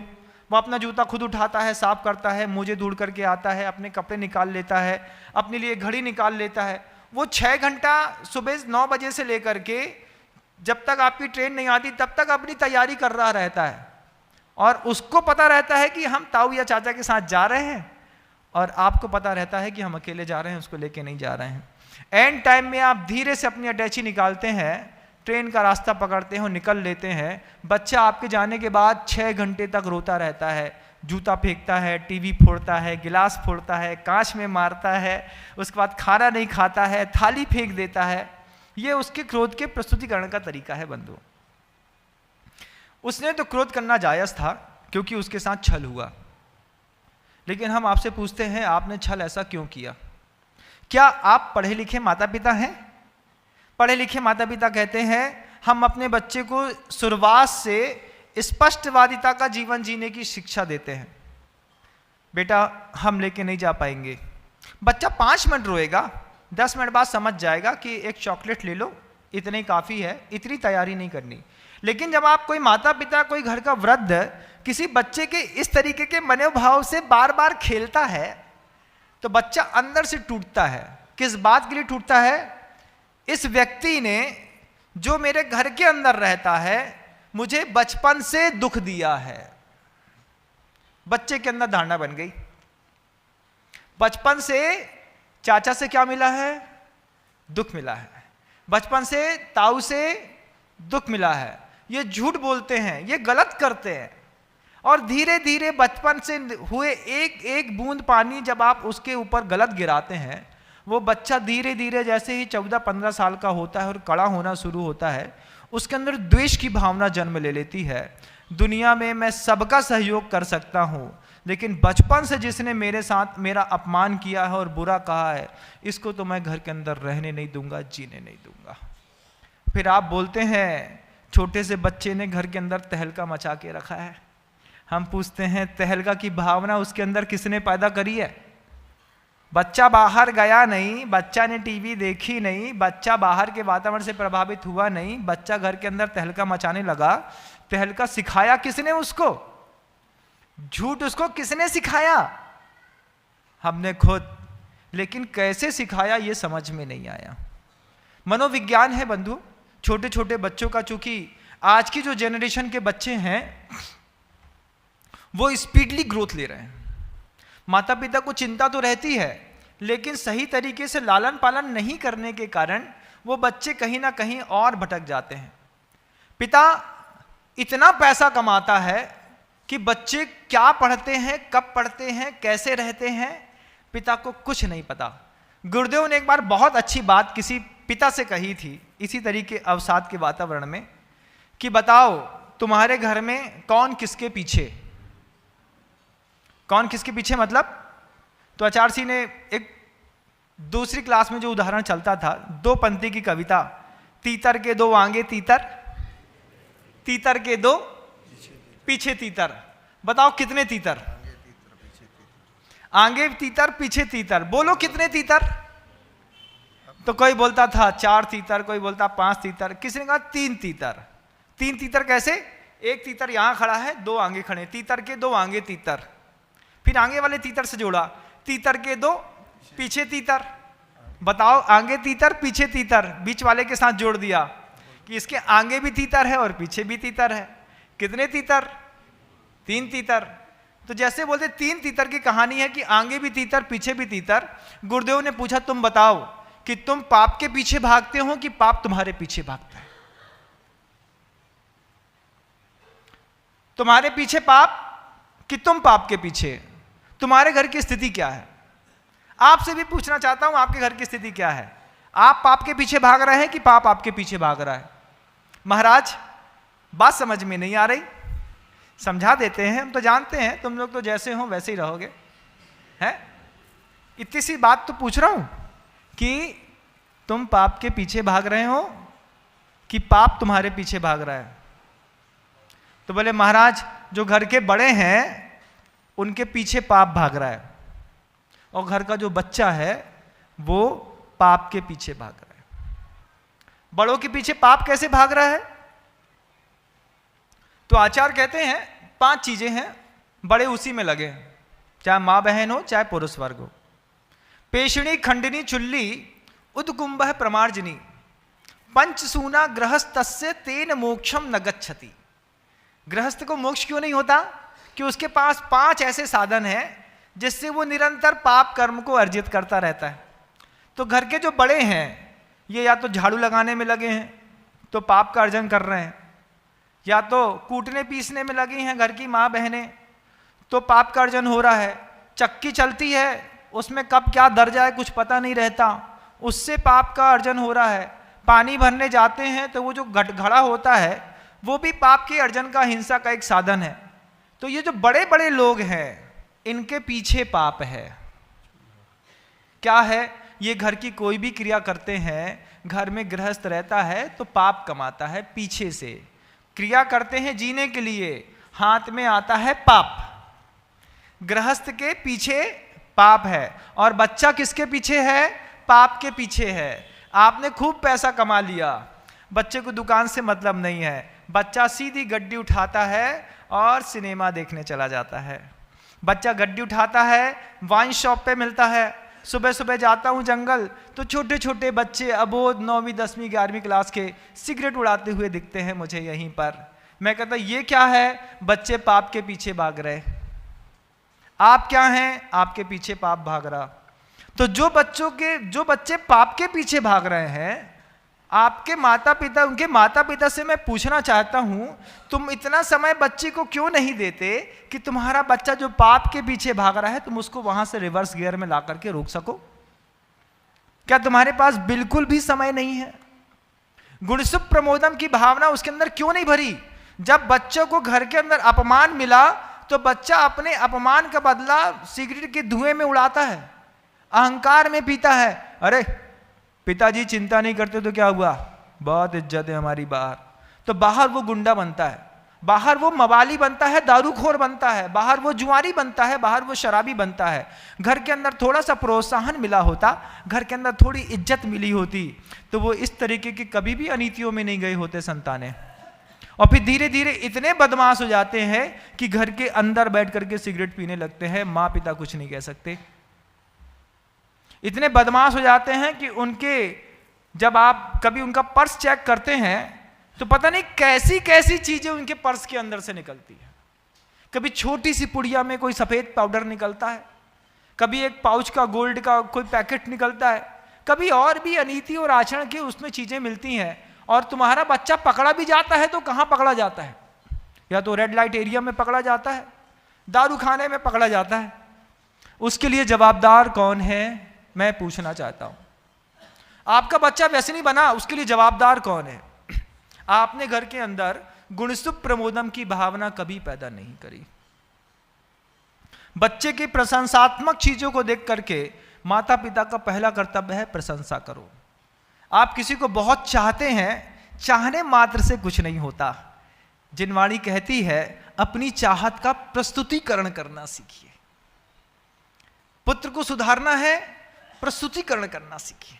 [SPEAKER 1] वो अपना जूता खुद उठाता है, साफ करता है, मुझे ढूंढ करके आता है, अपने कपड़े निकाल लेता है, अपने लिए घड़ी निकाल लेता है। वो 6 घंटा सुबह 9 बजे से लेकर के जब तक आपकी ट्रेन नहीं आती तब तक अपनी तैयारी कर रहा रहता है। और उसको पता रहता है कि हम ताऊ या चाचा के साथ जा रहे हैं, और आपको पता रहता है कि हम अकेले जा रहे हैं, उसको लेके नहीं जा रहे हैं। एंड टाइम में आप धीरे से अपनी अटैची निकालते हैं, ट्रेन का रास्ता पकड़ते हैं और निकल लेते हैं। बच्चा आपके जाने के बाद 6 घंटे तक रोता रहता है, जूता फेंकता है, टीवी फोड़ता है, गिलास फोड़ता है, कांच में मारता है, उसके बाद खाना नहीं खाता है, थाली फेंक देता है। ये उसके क्रोध के प्रस्तुतिकरण का तरीका है बंधु। उसने तो क्रोध करना जायज़ था क्योंकि उसके साथ छल हुआ। लेकिन हम आपसे पूछते हैं आपने छल ऐसा क्यों किया? क्या आप पढ़े लिखे माता पिता हैं? पढ़े लिखे माता पिता कहते हैं हम अपने बच्चे को शुरुआत से स्पष्टवादिता का जीवन जीने की शिक्षा देते हैं। बेटा हम लेके नहीं जा पाएंगे। बच्चा 5 मिनट रोएगा, 10 मिनट बाद समझ जाएगा कि एक चॉकलेट ले लो, इतने काफ़ी है, इतनी तैयारी नहीं करनी। लेकिन जब आप कोई माता पिता, कोई घर का वृद्ध किसी बच्चे के इस तरीके के मनोभाव से बार बार खेलता है तो बच्चा अंदर से टूटता है। किस बात के लिए टूटता है? इस व्यक्ति ने जो मेरे घर के अंदर रहता है मुझे बचपन से दुख दिया है। बच्चे के अंदर धारणा बन गई। बचपन से चाचा से क्या मिला है? दुख मिला है। बचपन से ताऊ से दुख मिला है। ये झूठ बोलते हैं, ये गलत करते हैं, और धीरे धीरे बचपन से हुए एक एक बूंद पानी जब आप उसके ऊपर गलत गिराते हैं, वो बच्चा धीरे धीरे जैसे ही 14-15 साल का होता है और कड़ा होना शुरू होता है, उसके अंदर द्वेष की भावना जन्म ले लेती है। दुनिया में मैं सबका सहयोग कर सकता हूँ, लेकिन बचपन से जिसने मेरे साथ मेरा अपमान किया है और बुरा कहा है, इसको तो मैं घर के अंदर रहने नहीं दूंगा, जीने नहीं दूंगा। फिर आप बोलते हैं छोटे से बच्चे ने घर के अंदर तहलका मचा के रखा है। हम पूछते हैं तहलका की भावना उसके अंदर किसने पैदा करी है? बच्चा बाहर गया नहीं, बच्चा ने टीवी देखी नहीं, बच्चा बाहर के वातावरण से प्रभावित हुआ नहीं, बच्चा घर के अंदर तहलका मचाने लगा। तहलका सिखाया किसने उसको? झूठ उसको किसने सिखाया? हमने खुद। लेकिन कैसे सिखाया ये समझ में नहीं आया। मनोविज्ञान है बंधु छोटे छोटे बच्चों का। चूंकि आज की जो जनरेशन के बच्चे हैं वो स्पीडली ग्रोथ ले रहे हैं। माता पिता को चिंता तो रहती है, लेकिन सही तरीके से लालन पालन नहीं करने के कारण वो बच्चे कहीं ना कहीं और भटक जाते हैं। पिता इतना पैसा कमाता है कि बच्चे क्या पढ़ते हैं, कब पढ़ते हैं, कैसे रहते हैं, पिता को कुछ नहीं पता। गुरुदेव ने एक बार बहुत अच्छी बात किसी पिता से कही थी इसी तरीके अवसाद के वातावरण में कि बताओ तुम्हारे घर में कौन किसके पीछे, कौन किसके पीछे मतलब? तो आचार्य सिंह ने एक दूसरी क्लास में जो उदाहरण चलता था, 2 पंक्ति की कविता, तीतर के 2 आगे तीतर, तीतर के 2 पीछे तीतर। बताओ कितने तीतर? आगे तीतर पीछे तीतर। बोलो कितने तीतर? तो कोई बोलता था 4 तीतर, कोई बोलता 5 तीतर, किसी ने कहा 3 तीतर। 3 तीतर कैसे? एक तीतर यहां खड़ा है, 2 आगे खड़े, तीतर के 2 आगे तीतर। फिर आगे वाले तीतर से जोड़ा, तीतर के 2 पीछे तीतर। बताओ आगे तीतर पीछे तीतर, बीच वाले के साथ जोड़ दिया कि इसके आगे भी तीतर है और पीछे भी तीतर है। कितने तीतर? 3 तीतर। तो जैसे बोलते 3 तीतर की कहानी है कि आगे भी तीतर पीछे भी तीतर। गुरुदेव ने पूछा तुम बताओ कि तुम पाप के पीछे भागते हो कि पाप तुम्हारे पीछे भागता है? तुम्हारे पीछे पाप कि तुम पाप के पीछे? तुम्हारे घर की स्थिति क्या है? आपसे भी पूछना चाहता हूं, आपके घर की स्थिति क्या है? आप पाप के पीछे भाग रहे हैं कि पाप आपके पीछे भाग रहा है? महाराज बात समझ में नहीं आ रही, समझा देते हैं, हम तो जानते हैं तुम लोग तो जैसे हो वैसे ही रहोगे, हैं? इतनी सी बात तो पूछ रहा हूं कि तुम पाप के पीछे भाग रहे हो कि पाप तुम्हारे पीछे भाग रहा है? तो बोले महाराज जो घर के बड़े हैं उनके पीछे पाप भाग रहा है और घर का जो बच्चा है वो पाप के पीछे भाग रहा है। बड़ों के पीछे पाप कैसे भाग रहा है? तो आचार्य कहते हैं 5 चीजें हैं, बड़े उसी में लगे हैं, चाहे मां बहन हो चाहे पुरुष वर्ग हो। पेशणी खंडनी चुल्ली उद्कुंभ प्रमार्जनी पंचसूना गृहस्थस्य तेन मोक्षम न गच्छति। गृहस्थ को मोक्ष क्यों नहीं होता? कि उसके पास 5 ऐसे साधन हैं जिससे वो निरंतर पाप कर्म को अर्जित करता रहता है। तो घर के जो बड़े हैं ये या तो झाड़ू लगाने में लगे हैं तो पाप का अर्जन कर रहे हैं, या तो कूटने पीसने में लगी हैं घर की माँ बहनें तो पाप का अर्जन हो रहा है। चक्की चलती है उसमें कब क्या दर जाए कुछ पता नहीं रहता, उससे पाप का अर्जन हो रहा है। पानी भरने जाते हैं तो वो जो घड़ा होता है वो भी पाप के अर्जन का, हिंसा का एक साधन है। तो ये जो बड़े बड़े लोग हैं इनके पीछे पाप है। क्या है? ये घर की कोई भी क्रिया करते हैं, घर में गृहस्थ रहता है तो पाप कमाता है पीछे से। क्रिया करते हैं जीने के लिए, हाथ में आता है पाप, गृहस्थ के पीछे पाप है। और बच्चा किसके पीछे है? पाप के पीछे है। आपने खूब पैसा कमा लिया, बच्चे को दुकान से मतलब नहीं है, बच्चा सीधी गड्डी उठाता है और सिनेमा देखने चला जाता है। बच्चा गड्डी उठाता है, वाइन शॉप पे मिलता है। सुबह सुबह जाता हूँ जंगल तो छोटे छोटे बच्चे अबोध 9वीं 10वीं 11वीं क्लास के सिगरेट उड़ाते हुए दिखते हैं मुझे यहीं पर। मैं कहता ये क्या है? बच्चे पाप के पीछे भाग रहे। आप क्या हैं? आपके पीछे पाप भाग रहा। तो जो बच्चे पाप के पीछे भाग रहे हैं, आपके माता पिता, उनके माता पिता से मैं पूछना चाहता हूं तुम इतना समय बच्चे को क्यों नहीं देते कि तुम्हारा बच्चा जो पाप के पीछे भाग रहा है तुम उसको वहां से रिवर्स गियर में ला करके रोक सको? क्या तुम्हारे पास बिल्कुल भी समय नहीं है? गुणसुख प्रमोदम की भावना उसके अंदर क्यों नहीं भरी? जब बच्चों को घर के अंदर अपमान मिला तो बच्चा अपने अपमान का बदला सिगरेट के धुएं में उड़ाता है, अहंकार में पीता है। अरे पिताजी चिंता नहीं करते तो क्या हुआ, बहुत इज्जत है हमारी बाहर। तो बाहर वो गुंडा बनता है, बाहर वो मवाली बनता है, दारूखोर बनता है, बाहर वो जुआरी बनता है, बाहर वो शराबी बनता है। घर के अंदर थोड़ा सा प्रोत्साहन मिला होता, घर के अंदर थोड़ी इज्जत मिली होती तो वो इस तरीके की कभी भी अनीतियों में नहीं गए होते संतानें। और फिर धीरे धीरे इतने बदमाश हो जाते हैं कि घर के अंदर बैठ करके सिगरेट पीने लगते हैं, माँ पिता कुछ नहीं कह सकते। इतने बदमाश हो जाते हैं कि उनके, जब आप कभी उनका पर्स चेक करते हैं तो पता नहीं कैसी कैसी चीजें उनके पर्स के अंदर से निकलती है। कभी छोटी सी पुड़िया में कोई सफेद पाउडर निकलता है, कभी एक पाउच का गोल्ड का कोई पैकेट निकलता है, कभी और भी अनीति और आचरण की उसमें चीजें मिलती हैं। और तुम्हारा बच्चा पकड़ा भी जाता है तो कहां पकड़ा जाता है? या तो रेड लाइट एरिया में पकड़ा जाता है, दारू खाने में पकड़ा जाता है। उसके लिए जवाबदार कौन है, मैं पूछना चाहता हूं। आपका बच्चा वैसे नहीं बना, उसके लिए जवाबदार कौन है? आपने घर के अंदर गुणसुख प्रमोदम की भावना कभी पैदा नहीं करी। बच्चे की प्रशंसात्मक चीजों को देख करके माता पिता का पहला कर्तव्य है प्रशंसा करो। आप किसी को बहुत चाहते हैं, चाहने मात्र से कुछ नहीं होता। जिनवाणी कहती है अपनी चाहत का प्रस्तुतिकरण करना सीखिए। पुत्र को सुधारना है, प्रस्तुतिकरण करना सीखिए।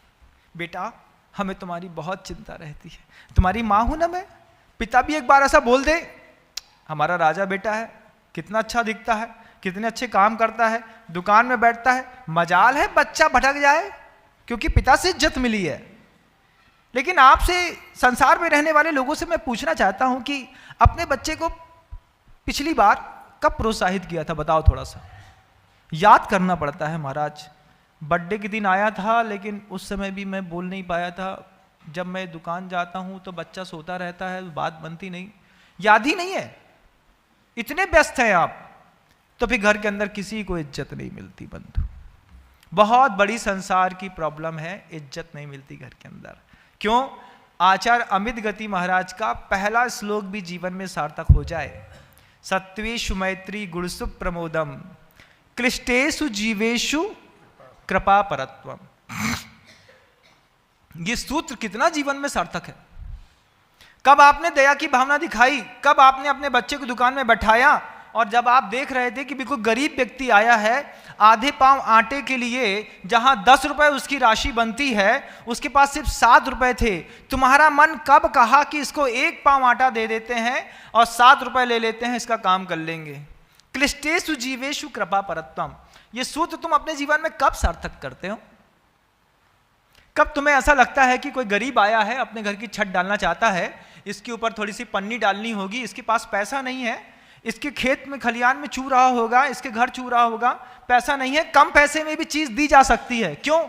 [SPEAKER 1] बेटा हमें तुम्हारी बहुत चिंता रहती है, तुम्हारी माँ हूं ना मैं। पिता भी एक बार ऐसा बोल दे, हमारा राजा बेटा है, कितना अच्छा दिखता है, कितने अच्छे काम करता है, दुकान में बैठता है, मजाल है बच्चा भटक जाए क्योंकि पिता से इज्जत मिली है। लेकिन आपसे, संसार में रहने वाले लोगों से मैं पूछना चाहता हूं कि अपने बच्चे को पिछली बार कब प्रोत्साहित किया था बताओ थोड़ा सा, याद करना पड़ता है महाराज। बर्थडे के दिन आया था, लेकिन उस समय भी मैं बोल नहीं पाया था। जब मैं दुकान जाता हूं तो बच्चा सोता रहता है, बात बनती नहीं, याद ही नहीं है, इतने व्यस्त हैं आप। तो फिर घर के अंदर किसी को इज्जत नहीं मिलती बंधु। बहुत बड़ी संसार की प्रॉब्लम है, इज्जत नहीं मिलती घर के अंदर। क्यों? आचार्य अमित गति महाराज का पहला श्लोक भी जीवन में सार्थक हो जाए। सत्वेषु मैत्री गुणसु प्रमोदम क्लिष्टेषु जीवेषु कृपा परत्वम। ये सूत्र कितना जीवन में सार्थक है। कब आपने दया की भावना दिखाई, कब आपने अपने बच्चे को दुकान में बैठाया और जब आप देख रहे थे कि बिल्कुल गरीब व्यक्ति आया है, आधे पाव आटे के लिए जहां 10 रुपए उसकी राशि बनती है उसके पास सिर्फ 7 रुपए थे, तुम्हारा मन कब कहा कि इसको 1 पाव आटा दे देते हैं और 7 रुपए ले लेते हैं, इसका काम कर लेंगे। क्लिष्टेषु जीवेषु कृपा परत्वम, ये सूत्र तुम अपने जीवन में कब सार्थक करते हो? कब तुम्हें ऐसा लगता है कि कोई गरीब आया है, अपने घर की छत डालना चाहता है, इसके ऊपर थोड़ी सी पन्नी डालनी होगी, इसके पास पैसा नहीं है, इसके खेत में खलियान में चू रहा होगा, इसके घर चू रहा होगा, पैसा नहीं है, कम पैसे में भी चीज दी जा सकती है। क्यों?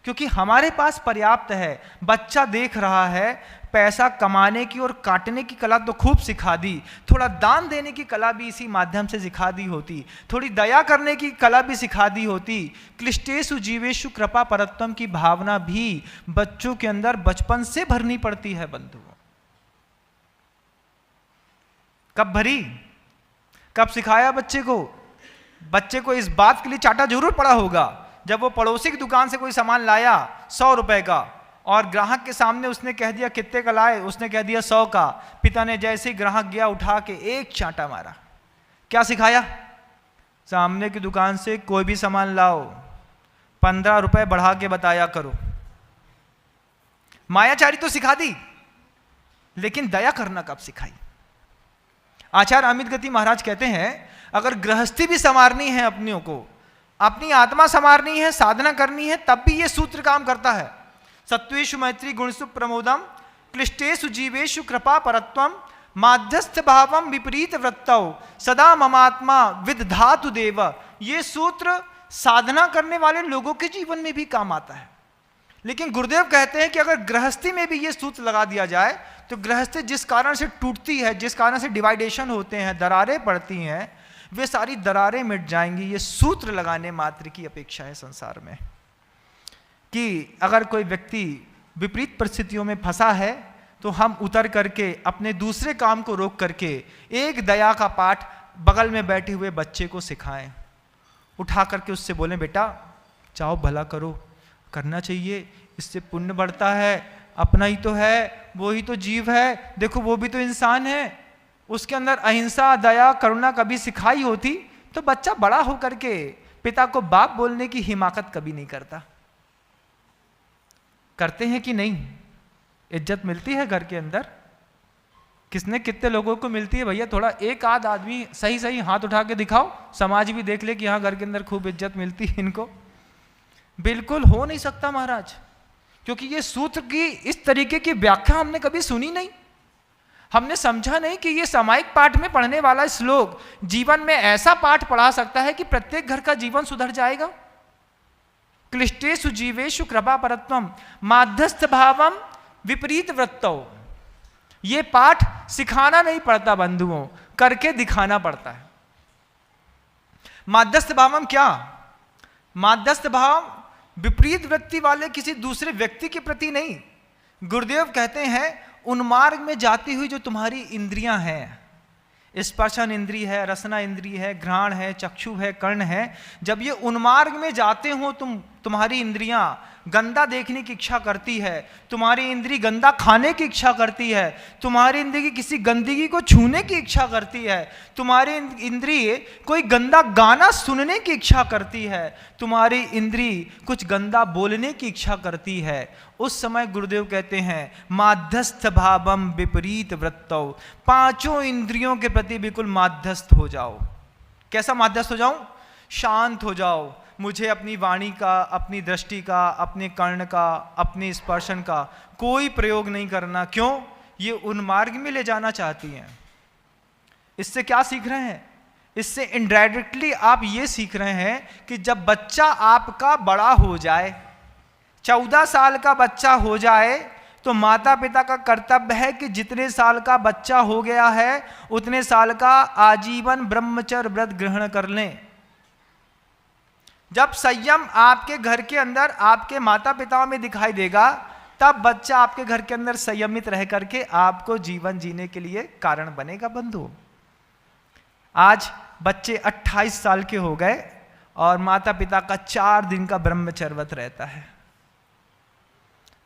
[SPEAKER 1] क्योंकि हमारे पास पर्याप्त है। बच्चा देख रहा है, पैसा कमाने की और काटने की कला तो खूब सिखा दी, थोड़ा दान देने की कला भी इसी माध्यम से सिखा दी होती, थोड़ी दया करने की कला भी सिखा दी होती। क्लिष्टेषु जीवेषु कृपा परत्वम की भावना भी बच्चों के अंदर बचपन से भरनी पड़ती है बंधुओं। कब भरी? कब सिखाया बच्चे को? बच्चे को इस बात के लिए चाटा जरूर पड़ा होगा जब वो पड़ोसी की दुकान से कोई सामान लाया 100 रुपए का और ग्राहक के सामने उसने कह दिया कितने का लाए, उसने कह दिया 100 का। पिता ने जैसे ही ग्राहक गया उठा के एक चांटा मारा। क्या सिखाया? सामने की दुकान से कोई भी सामान लाओ 15 रुपए बढ़ा के बताया करो। मायाचारी तो सिखा दी, लेकिन दया करना कब सिखाई? आचार्य अमित गति महाराज कहते हैं अगर गृहस्थी भी संवारनी है, अपनियों को अपनी आत्मा संवारनी है, साधना करनी है, तब भी ये सूत्र काम करता है। सत्वेषु मैत्री गुणसु प्रमोदम क्लिष्टेषु जीवेषु कृपा परत्वम माध्यस्थ भावम विपरीत वृत्तौ सदा ममात्मा विदधातु देव। ये सूत्र साधना करने वाले लोगों के जीवन में भी काम आता है। लेकिन गुरुदेव कहते हैं कि अगर गृहस्थी में भी ये सूत्र लगा दिया जाए तो गृहस्थी जिस कारण से टूटती है, जिस कारण से डिवाइडेशन होते हैं, दरारें पड़ती हैं, वे सारी दरारें मिट जाएंगी। ये सूत्र लगाने मात्र की अपेक्षा है संसार में कि अगर कोई व्यक्ति विपरीत परिस्थितियों में फंसा है तो हम उतर करके अपने दूसरे काम को रोक करके एक दया का पाठ बगल में बैठे हुए बच्चे को सिखाएं, उठा करके उससे बोलें बेटा चाहो भला करो, करना चाहिए, इससे पुण्य बढ़ता है, अपना ही तो है, वो ही तो जीव है, देखो वो भी तो इंसान है, उसके अंदर अहिंसा दया करुणा कभी सिखाई होती तो बच्चा बड़ा होकर के पिता को बाप बोलने की हिमाकत कभी नहीं करता। करते हैं कि नहीं? इज्जत मिलती है घर के अंदर? किसने कितने लोगों को मिलती है भैया? थोड़ा एक आध आदमी सही सही हाथ उठा के दिखाओ, समाज भी देख ले कि हाँ घर के अंदर खूब इज्जत मिलती है इनको। बिल्कुल हो नहीं सकता महाराज, क्योंकि ये सूत्र की इस तरीके की व्याख्या हमने कभी सुनी नहीं। हमने समझा नहीं कि ये सामायिक पाठ में पढ़ने वाला श्लोक जीवन में ऐसा पाठ पढ़ा सकता है कि प्रत्येक घर का जीवन सुधर जाएगा। क्लिष्टेषु जीवेषु कृपा परत्वम माध्यस्थ भावम विपरीत वृत्तौ। ये पाठ सिखाना नहीं पड़ता बंधुओं, करके दिखाना पड़ता है। माध्यस्थ भावम क्या? माध्यस्थ भाव विपरीत वृत्ति वाले किसी दूसरे व्यक्ति के प्रति नहीं। गुरुदेव कहते हैं उन्मार्ग में जाती हुई जो तुम्हारी इंद्रियां हैं, स्पर्शन इंद्रिय है, रसना इंद्रिय है, घ्राण है, चक्षु है, कर्ण है, जब ये उन्मार्ग में जाते हो तुम्हारी इंद्रियां गंदा देखने की इच्छा करती है, तुम्हारी इंद्री गंदा खाने की इच्छा करती है, तुम्हारी इंद्री किसी गंदगी को छूने की इच्छा करती है, तुम्हारी इंद्री कोई गंदा गाना सुनने की इच्छा करती है, तुम्हारी इंद्री कुछ गंदा बोलने की इच्छा करती है। उस समय गुरुदेव कहते हैं माध्यस्थ भावम विपरीत वृत्तौ। पांचों इंद्रियों के प्रति बिल्कुल माध्यस्थ हो जाओ। कैसा माध्यस्थ हो जाऊं? शांत हो जाओ। मुझे अपनी वाणी का, अपनी दृष्टि का, अपने कर्ण का, अपने स्पर्शन का कोई प्रयोग नहीं करना। क्यों? ये उन्मार्ग में ले जाना चाहती हैं। इससे क्या सीख रहे हैं? इससे इनडायरेक्टली आप ये सीख रहे हैं कि जब बच्चा आपका बड़ा हो जाए, 14 साल का बच्चा हो जाए, तो माता पिता का कर्तव्य है कि जितने साल का बच्चा हो गया है उतने साल का आजीवन ब्रह्मचर्य व्रत ग्रहण कर लें। जब संयम आपके घर के अंदर आपके माता पिताओं में दिखाई देगा, तब बच्चा आपके घर के अंदर संयमित रह करके आपको जीवन जीने के लिए कारण बनेगा। बंधु, आज बच्चे 28 साल के हो गए और माता पिता का 4 दिन का ब्रह्मचर्य व्रत रहता है।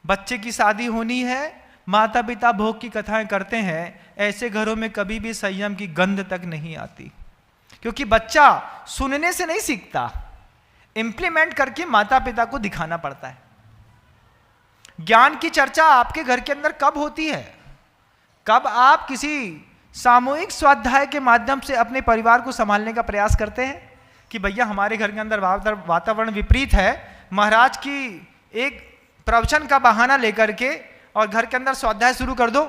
[SPEAKER 1] बच्चे की शादी होनी है, माता पिता भोग की कथाएं करते हैं, ऐसे घरों में कभी भी संयम की गंध तक नहीं आती, क्योंकि बच्चा सुनने से नहीं सीखता, इंप्लीमेंट करके माता पिता को दिखाना पड़ता है। ज्ञान की चर्चा आपके घर के अंदर कब होती है? कब आप किसी सामूहिक स्वाध्याय के माध्यम से अपने परिवार को संभालने का प्रयास करते हैं कि भैया हमारे घर के अंदर वातावरण विपरीत है, महाराज की एक प्रवचन का बहाना लेकर के और घर के अंदर स्वाध्याय शुरू कर दो,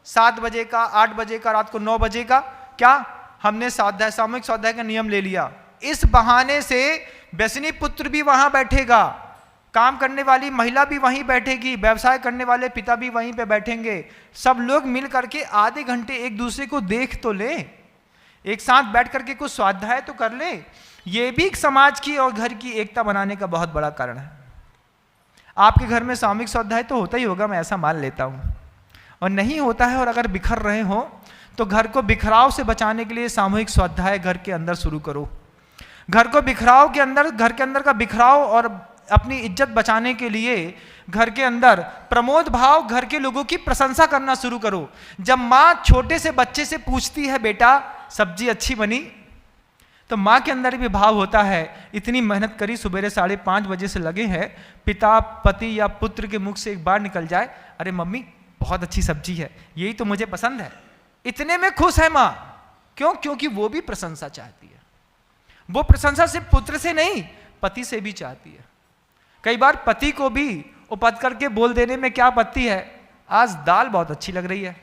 [SPEAKER 1] 7 बजे का, 8 बजे का, रात को 9 बजे का, क्या हमने स्वाध्याय, सामूहिक स्वाध्याय का नियम ले लिया। इस बहाने से व्यसनी पुत्र भी वहां बैठेगा, काम करने वाली महिला भी वहीं बैठेगी, व्यवसाय करने वाले पिता भी वहीं पे बैठेंगे, सब लोग मिल करके आधे घंटे एक दूसरे को देख तो ले, एक साथ बैठ करके कुछ स्वाध्याय तो कर ले। ये भी समाज की और घर की एकता बनाने का बहुत बड़ा कारण है। आपके घर में सामूहिक स्वाध्याय तो होता ही होगा, मैं ऐसा मान लेता हूँ, और नहीं होता है और अगर बिखर रहे हो तो घर को बिखराव से बचाने के लिए सामूहिक स्वाध्याय घर के अंदर शुरू करो। घर को बिखराव के अंदर, घर के अंदर का बिखराव और अपनी इज्जत बचाने के लिए घर के अंदर प्रमोद भाव, घर के लोगों की प्रशंसा करना शुरू करो। जब माँ छोटे से बच्चे से पूछती है बेटा सब्जी अच्छी बनी, तो माँ के अंदर भी भाव होता है, इतनी मेहनत करी, सुबह 5:30 बजे से लगे हैं, पिता पति या पुत्र के मुख से एक बार निकल जाए, अरे मम्मी बहुत अच्छी सब्जी है, यही तो मुझे पसंद है, इतने में खुश है माँ। क्यों? क्योंकि वो भी प्रशंसा चाहती है। वो प्रशंसा सिर्फ पुत्र से नहीं, पति से भी चाहती है। कई बार पति को भी उपद करके बोल देने में क्या आपत्ति है, आज दाल बहुत अच्छी लग रही है,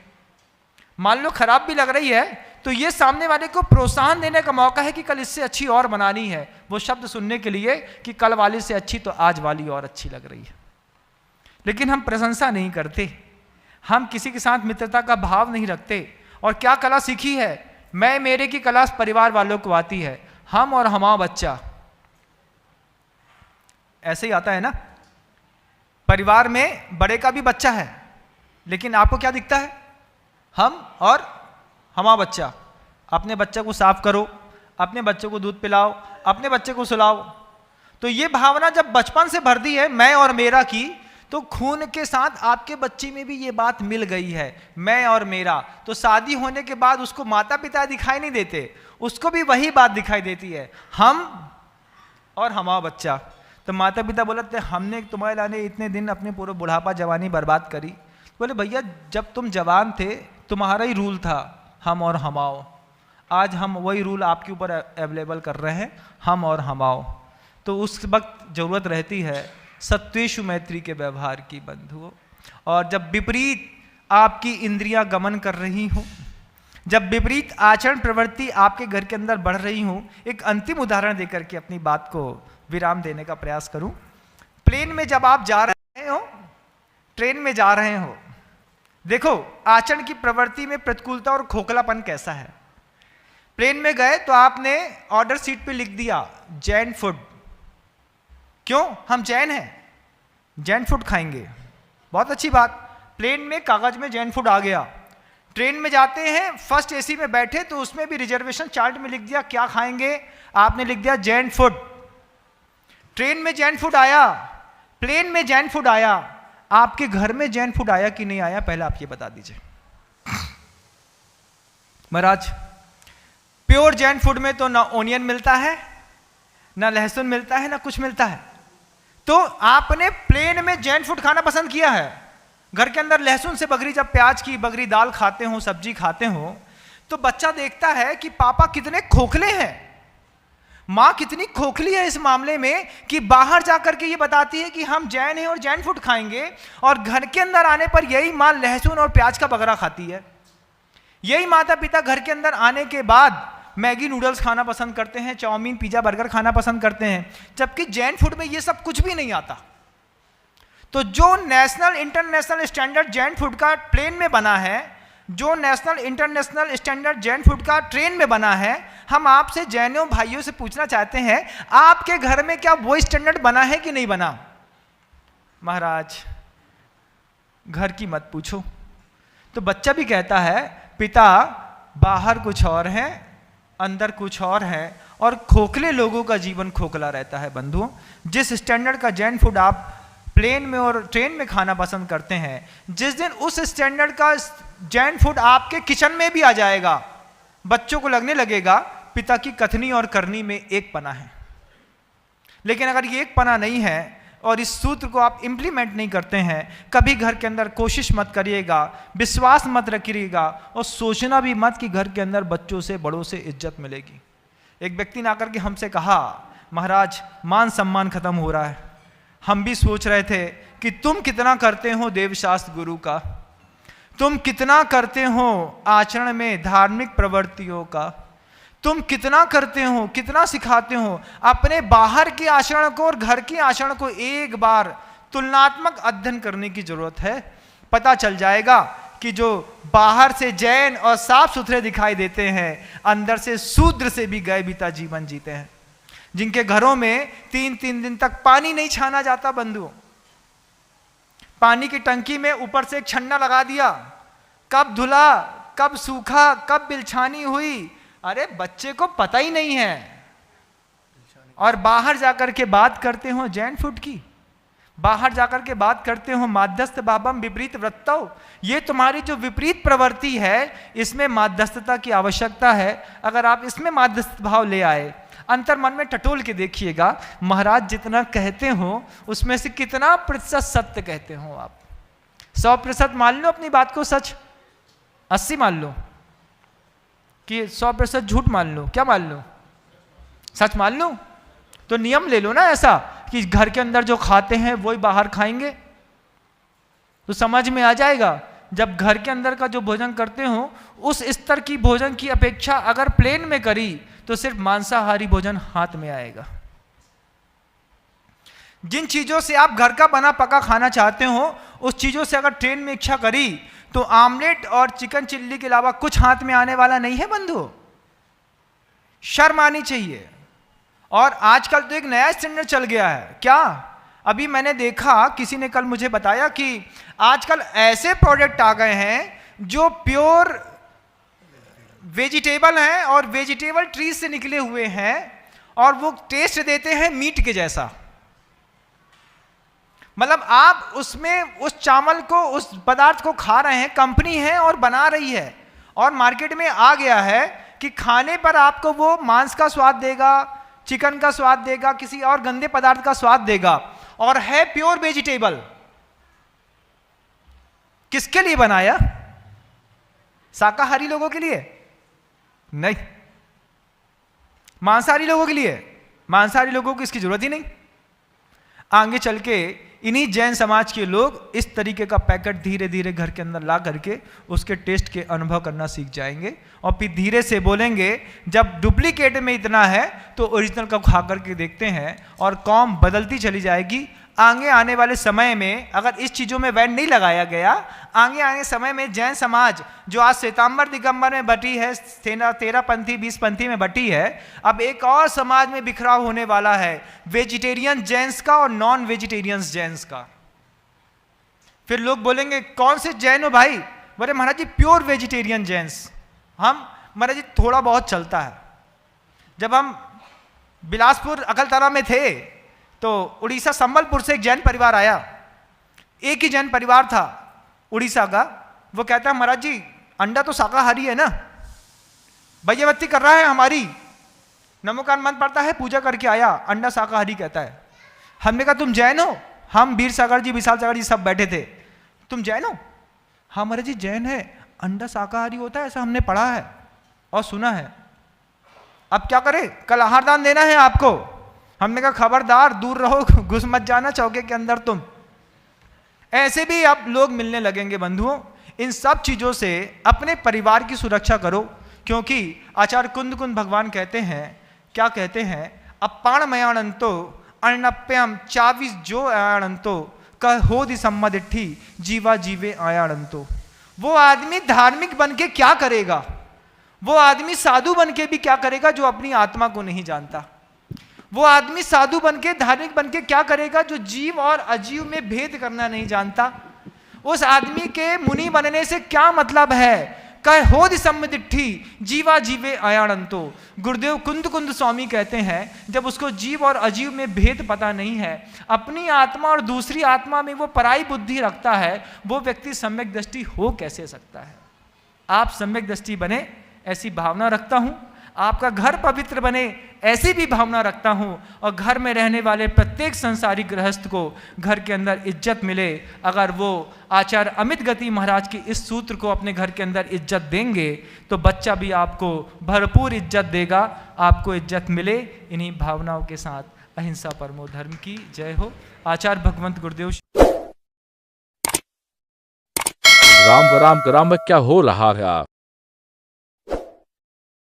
[SPEAKER 1] मान लो खराब भी लग रही है, तो ये सामने वाले को प्रोत्साहन देने का मौका है कि कल इससे अच्छी और बनानी है, वो शब्द सुनने के लिए कि कल वाली से अच्छी तो आज वाली और अच्छी लग रही है। लेकिन हम प्रशंसा नहीं करते, हम किसी के साथ मित्रता का भाव नहीं रखते। और क्या कला सीखी है, मैं मेरे की कला परिवार वालों को आती है, हम और हमारा बच्चा, ऐसे ही आता है ना। परिवार में बड़े का भी बच्चा है, लेकिन आपको क्या दिखता है, हम और हमारा बच्चा। अपने बच्चे को साफ करो, अपने बच्चे को दूध पिलाओ, अपने बच्चे को सुलाओ। तो ये भावना जब बचपन से भर दी है मैं और मेरा की, तो खून के साथ आपके बच्चे में भी ये बात मिल गई है, मैं और मेरा। तो शादी होने के बाद उसको माता पिता दिखाई नहीं देते, उसको भी वही बात दिखाई देती है, हम और हमारा बच्चा। तो माता पिता बोलते हमने तुम्हारे लाने इतने दिन अपने पूरे बुढ़ापा जवानी बर्बाद करी। बोले भैया जब तुम जवान थे तुम्हारा ही रूल था, हम और हमाओ। आज हम वही रूल आपके ऊपर अवेलेबल कर रहे हैं, हम और हमाओ। तो उस वक्त जरूरत रहती है सत्वेषु मैत्री के व्यवहार की बंधुओं। और जब विपरीत आपकी इंद्रियां गमन कर रही हों, जब विपरीत आचरण प्रवृत्ति आपके घर के अंदर बढ़ रही हो, एक अंतिम उदाहरण देकर के अपनी बात को विराम देने का प्रयास करूं। प्लेन में जब आप जा रहे हो, ट्रेन में जा रहे हो, देखो आचरण की प्रवृत्ति में प्रतिकूलता और खोखलापन कैसा है। प्लेन में गए तो आपने ऑर्डर सीट पे लिख दिया जैन फूड, क्यों? हम जैन हैं, जैन फूड खाएंगे, बहुत अच्छी बात। प्लेन में कागज में जैन फूड आ गया। ट्रेन में जाते हैं, फर्स्ट एसी में बैठे तो उसमें भी रिजर्वेशन चार्ट में लिख दिया क्या खाएंगे, आपने लिख दिया जैन फूड। ट्रेन में जैन फूड आया, प्लेन में जैन फूड आया, आपके घर में जैन फूड आया कि नहीं आया, पहले आप ये बता दीजिए। महाराज प्योर जैन फूड में तो ना ओनियन मिलता है, ना लहसुन मिलता है, ना कुछ मिलता है। तो आपने प्लेन में जैन फूड खाना पसंद किया है। घर के अंदर लहसुन से बगरी, जब प्याज की बगरी दाल खाते हो, सब्जी खाते हो, तो बच्चा देखता है कि पापा कितने खोखले हैं, माँ कितनी खोखली है इस मामले में कि बाहर जाकर के ये बताती है कि हम जैन हैं और जैन फूड खाएंगे, और घर के अंदर आने पर यही माँ लहसुन और प्याज का बगरा खाती है। यही माता पिता घर के अंदर आने के बाद मैगी नूडल्स खाना पसंद करते हैं, चाउमीन पिज्जा बर्गर खाना पसंद करते हैं, जबकि जैन फूड में ये सब कुछ भी नहीं आता। तो जो national international standard Jain food का प्लेन में बना है, जो national international standard Jain food का ट्रेन में बना है, हम आपसे जैनों भाइयों से पूछना चाहते हैं, आपके घर में क्या वो स्टैंडर्ड बना है कि नहीं बना? महाराज घर की मत पूछो। तो बच्चा भी कहता है, पिता बाहर कुछ और है, अंदर कुछ और है, और खोखले लोगों का जीवन खोखला रहता है। बंधुओं, जिस स्टैंडर्ड का जैन फूड आप प्लेन में और ट्रेन में खाना पसंद करते हैं, जिस दिन उस स्टैंडर्ड का जैन फूड आपके किचन में भी आ जाएगा, बच्चों को लगने लगेगा पिता की कथनी और करनी में एक पना है। लेकिन अगर ये एक पना नहीं है और इस सूत्र को आप इंप्लीमेंट नहीं करते हैं, कभी घर के अंदर कोशिश मत करिएगा, विश्वास मत रखिएगा, और सोचना भी मत कि घर के अंदर बच्चों से बड़ों से इज्जत मिलेगी। एक व्यक्ति ने आकर के हमसे कहा, महाराज मान सम्मान खत्म हो रहा है, हम भी सोच रहे थे कि तुम कितना करते हो देवशास्त्र गुरु का, तुम कितना करते हो आचरण में धार्मिक प्रवृत्तियों का, तुम कितना करते हो, कितना सिखाते हो। अपने बाहर के आचरण को और घर के आचरण को एक बार तुलनात्मक अध्ययन करने की जरूरत है। पता चल जाएगा कि जो बाहर से जैन और साफ सुथरे दिखाई देते हैं, अंदर से शूद्र से भी गए बीता जीवन जीते हैं, जिनके घरों में 3-3 दिन तक पानी नहीं छाना जाता। बंधुओं, पानी की टंकी में ऊपर से एक छन्ना लगा दिया, कब धुला, कब सूखा, कब बिलछानी हुई, अरे बच्चे को पता ही नहीं है। और बाहर जाकर के बात करते हो जैन फूड की, बाहर जाकर के बात करते हो माध्यस्थ बाबम विपरीत वृत्तौ। ये तुम्हारी जो विपरीत प्रवृत्ति है, इसमें माध्यस्थता की आवश्यकता है। अगर आप इसमें माध्यस्थ भाव ले आए, अंतर मन में टटोल के देखिएगा, महाराज जितना कहते हो उसमें से कितना प्रतिशत सत्य कहते हो आप। 100% मान लो अपनी बात को सच, 80 मान लो, कि 100% झूठ मान लो, क्या मान लो, सच मान लो। तो नियम ले लो ना ऐसा कि घर के अंदर जो खाते हैं वही बाहर खाएंगे, तो समझ में आ जाएगा। जब घर के अंदर का जो भोजन करते हो उस स्तर की भोजन की अपेक्षा अगर प्लेन में करी तो सिर्फ मांसाहारी भोजन हाथ में आएगा। जिन चीजों से आप घर का बना पका खाना चाहते हो, उस चीजों से अगर ट्रेन में इच्छा करी तो आमलेट और चिकन चिल्ली के अलावा कुछ हाथ में आने वाला नहीं है। बंधु, शर्म आनी चाहिए। और आजकल तो एक नया स्टैंडर्ड चल गया है। क्या? अभी मैंने देखा, किसी ने कल मुझे बताया कि आजकल ऐसे प्रोडक्ट आ गए हैं जो प्योर वेजिटेबल हैं और वेजिटेबल ट्रीज से निकले हुए हैं, और वो टेस्ट देते हैं मीट के जैसा। मतलब आप उसमें उस चावल को, उस पदार्थ को खा रहे हैं, कंपनी है और बना रही है, और मार्केट में आ गया है कि खाने पर आपको वो मांस का स्वाद देगा, चिकन का स्वाद देगा, किसी और गंदे पदार्थ का स्वाद देगा, और है प्योर वेजिटेबल। किसके लिए बनाया? शाकाहारी लोगों के लिए नहीं, मांसाहारी लोगों के लिए। मांसाहारी लोगों को इसकी जरूरत ही नहीं। आगे चल के इन्हीं जैन समाज के लोग इस तरीके का पैकेट धीरे धीरे घर के अंदर ला करके उसके टेस्ट के अनुभव करना सीख जाएंगे, और फिर धीरे से बोलेंगे जब डुप्लीकेट में इतना है तो ओरिजिनल का खा करके देखते हैं, और कौम बदलती चली जाएगी। आगे आने वाले समय में अगर इस चीज़ों में बैन नहीं लगाया गया, आगे आने समय में जैन समाज जो आज श्वेतांबर दिगंबर में बटी है, 13 पंथी 20 पंथी में बटी है, अब एक और समाज में बिखराव होने वाला है, वेजिटेरियन जैन्स का और नॉन वेजिटेरियंस जैन्स का। फिर लोग बोलेंगे कौन से जैन हो भाई? बोले महाराज जी प्योर वेजिटेरियन जैन्स। हम महाराज जी थोड़ा बहुत चलता है। जब हम बिलासपुर अकलतरा में थे तो उड़ीसा संबलपुर से एक जैन परिवार आया, एक ही जैन परिवार था उड़ीसा का। वो कहता है महाराज जी अंडा तो शाकाहारी है ना, भैयावत्ती कर रहा है हमारी, नमोकान मंत्र पड़ता है, पूजा करके आया, अंडा शाकाहारी कहता है। हमने कहा तुम जैन हो? हम वीर सागर जी, विशाल सागर जी सब बैठे थे। तुम जैन हो? हाँ महाराज जी जैन है, अंडा शाकाहारी होता है ऐसा हमने पढ़ा है और सुना है। अब क्या करें? कल आहार दान देना है आपको। हमने कहा खबरदार दूर रहो, घुस मत जाना चौके के अंदर तुम। ऐसे भी अब लोग मिलने लगेंगे। बंधुओं, इन सब चीजों से अपने परिवार की सुरक्षा करो, क्योंकि आचार्य कुंद कुंद भगवान कहते हैं, क्या कहते हैं, अपाण मयानंतो अर्णप्यम चाविस जो आयानंतो कहोदि सम्मदिठी जीवा जीवे आयानंतो। वो आदमी धार्मिक बन के क्या करेगा, वो आदमी साधु बन के भी क्या करेगा जो अपनी आत्मा को नहीं जानता। वो आदमी साधु बन के धार्मिक बन के क्या करेगा जो जीव और अजीव में भेद करना नहीं जानता। उस आदमी के मुनि बनने से क्या मतलब है, कहोदि सम्मदिठी जीवा जीवे आयानंतो। गुरुदेव कुंद कुंद स्वामी कहते हैं जब उसको जीव और अजीव में भेद पता नहीं है, अपनी आत्मा और दूसरी आत्मा में वो पराई बुद्धि रखता है, वो व्यक्ति सम्यक दृष्टि हो कैसे सकता है। आप सम्यक दृष्टि बने ऐसी भावना रखता हूं, आपका घर पवित्र बने ऐसी भी भावना रखता हूं, और घर में रहने वाले प्रत्येक संसारी गृहस्थ को घर के अंदर इज्जत मिले। अगर वो आचार्य अमित गति महाराज के इस सूत्र को अपने घर के अंदर इज्जत देंगे तो बच्चा भी आपको भरपूर इज्जत देगा, आपको इज्जत मिले। इन्हीं भावनाओं के साथ अहिंसा परमो धर्म की जय हो। आचार्य भगवंत गुरुदेव।
[SPEAKER 2] राम राम क्या हो रहा है।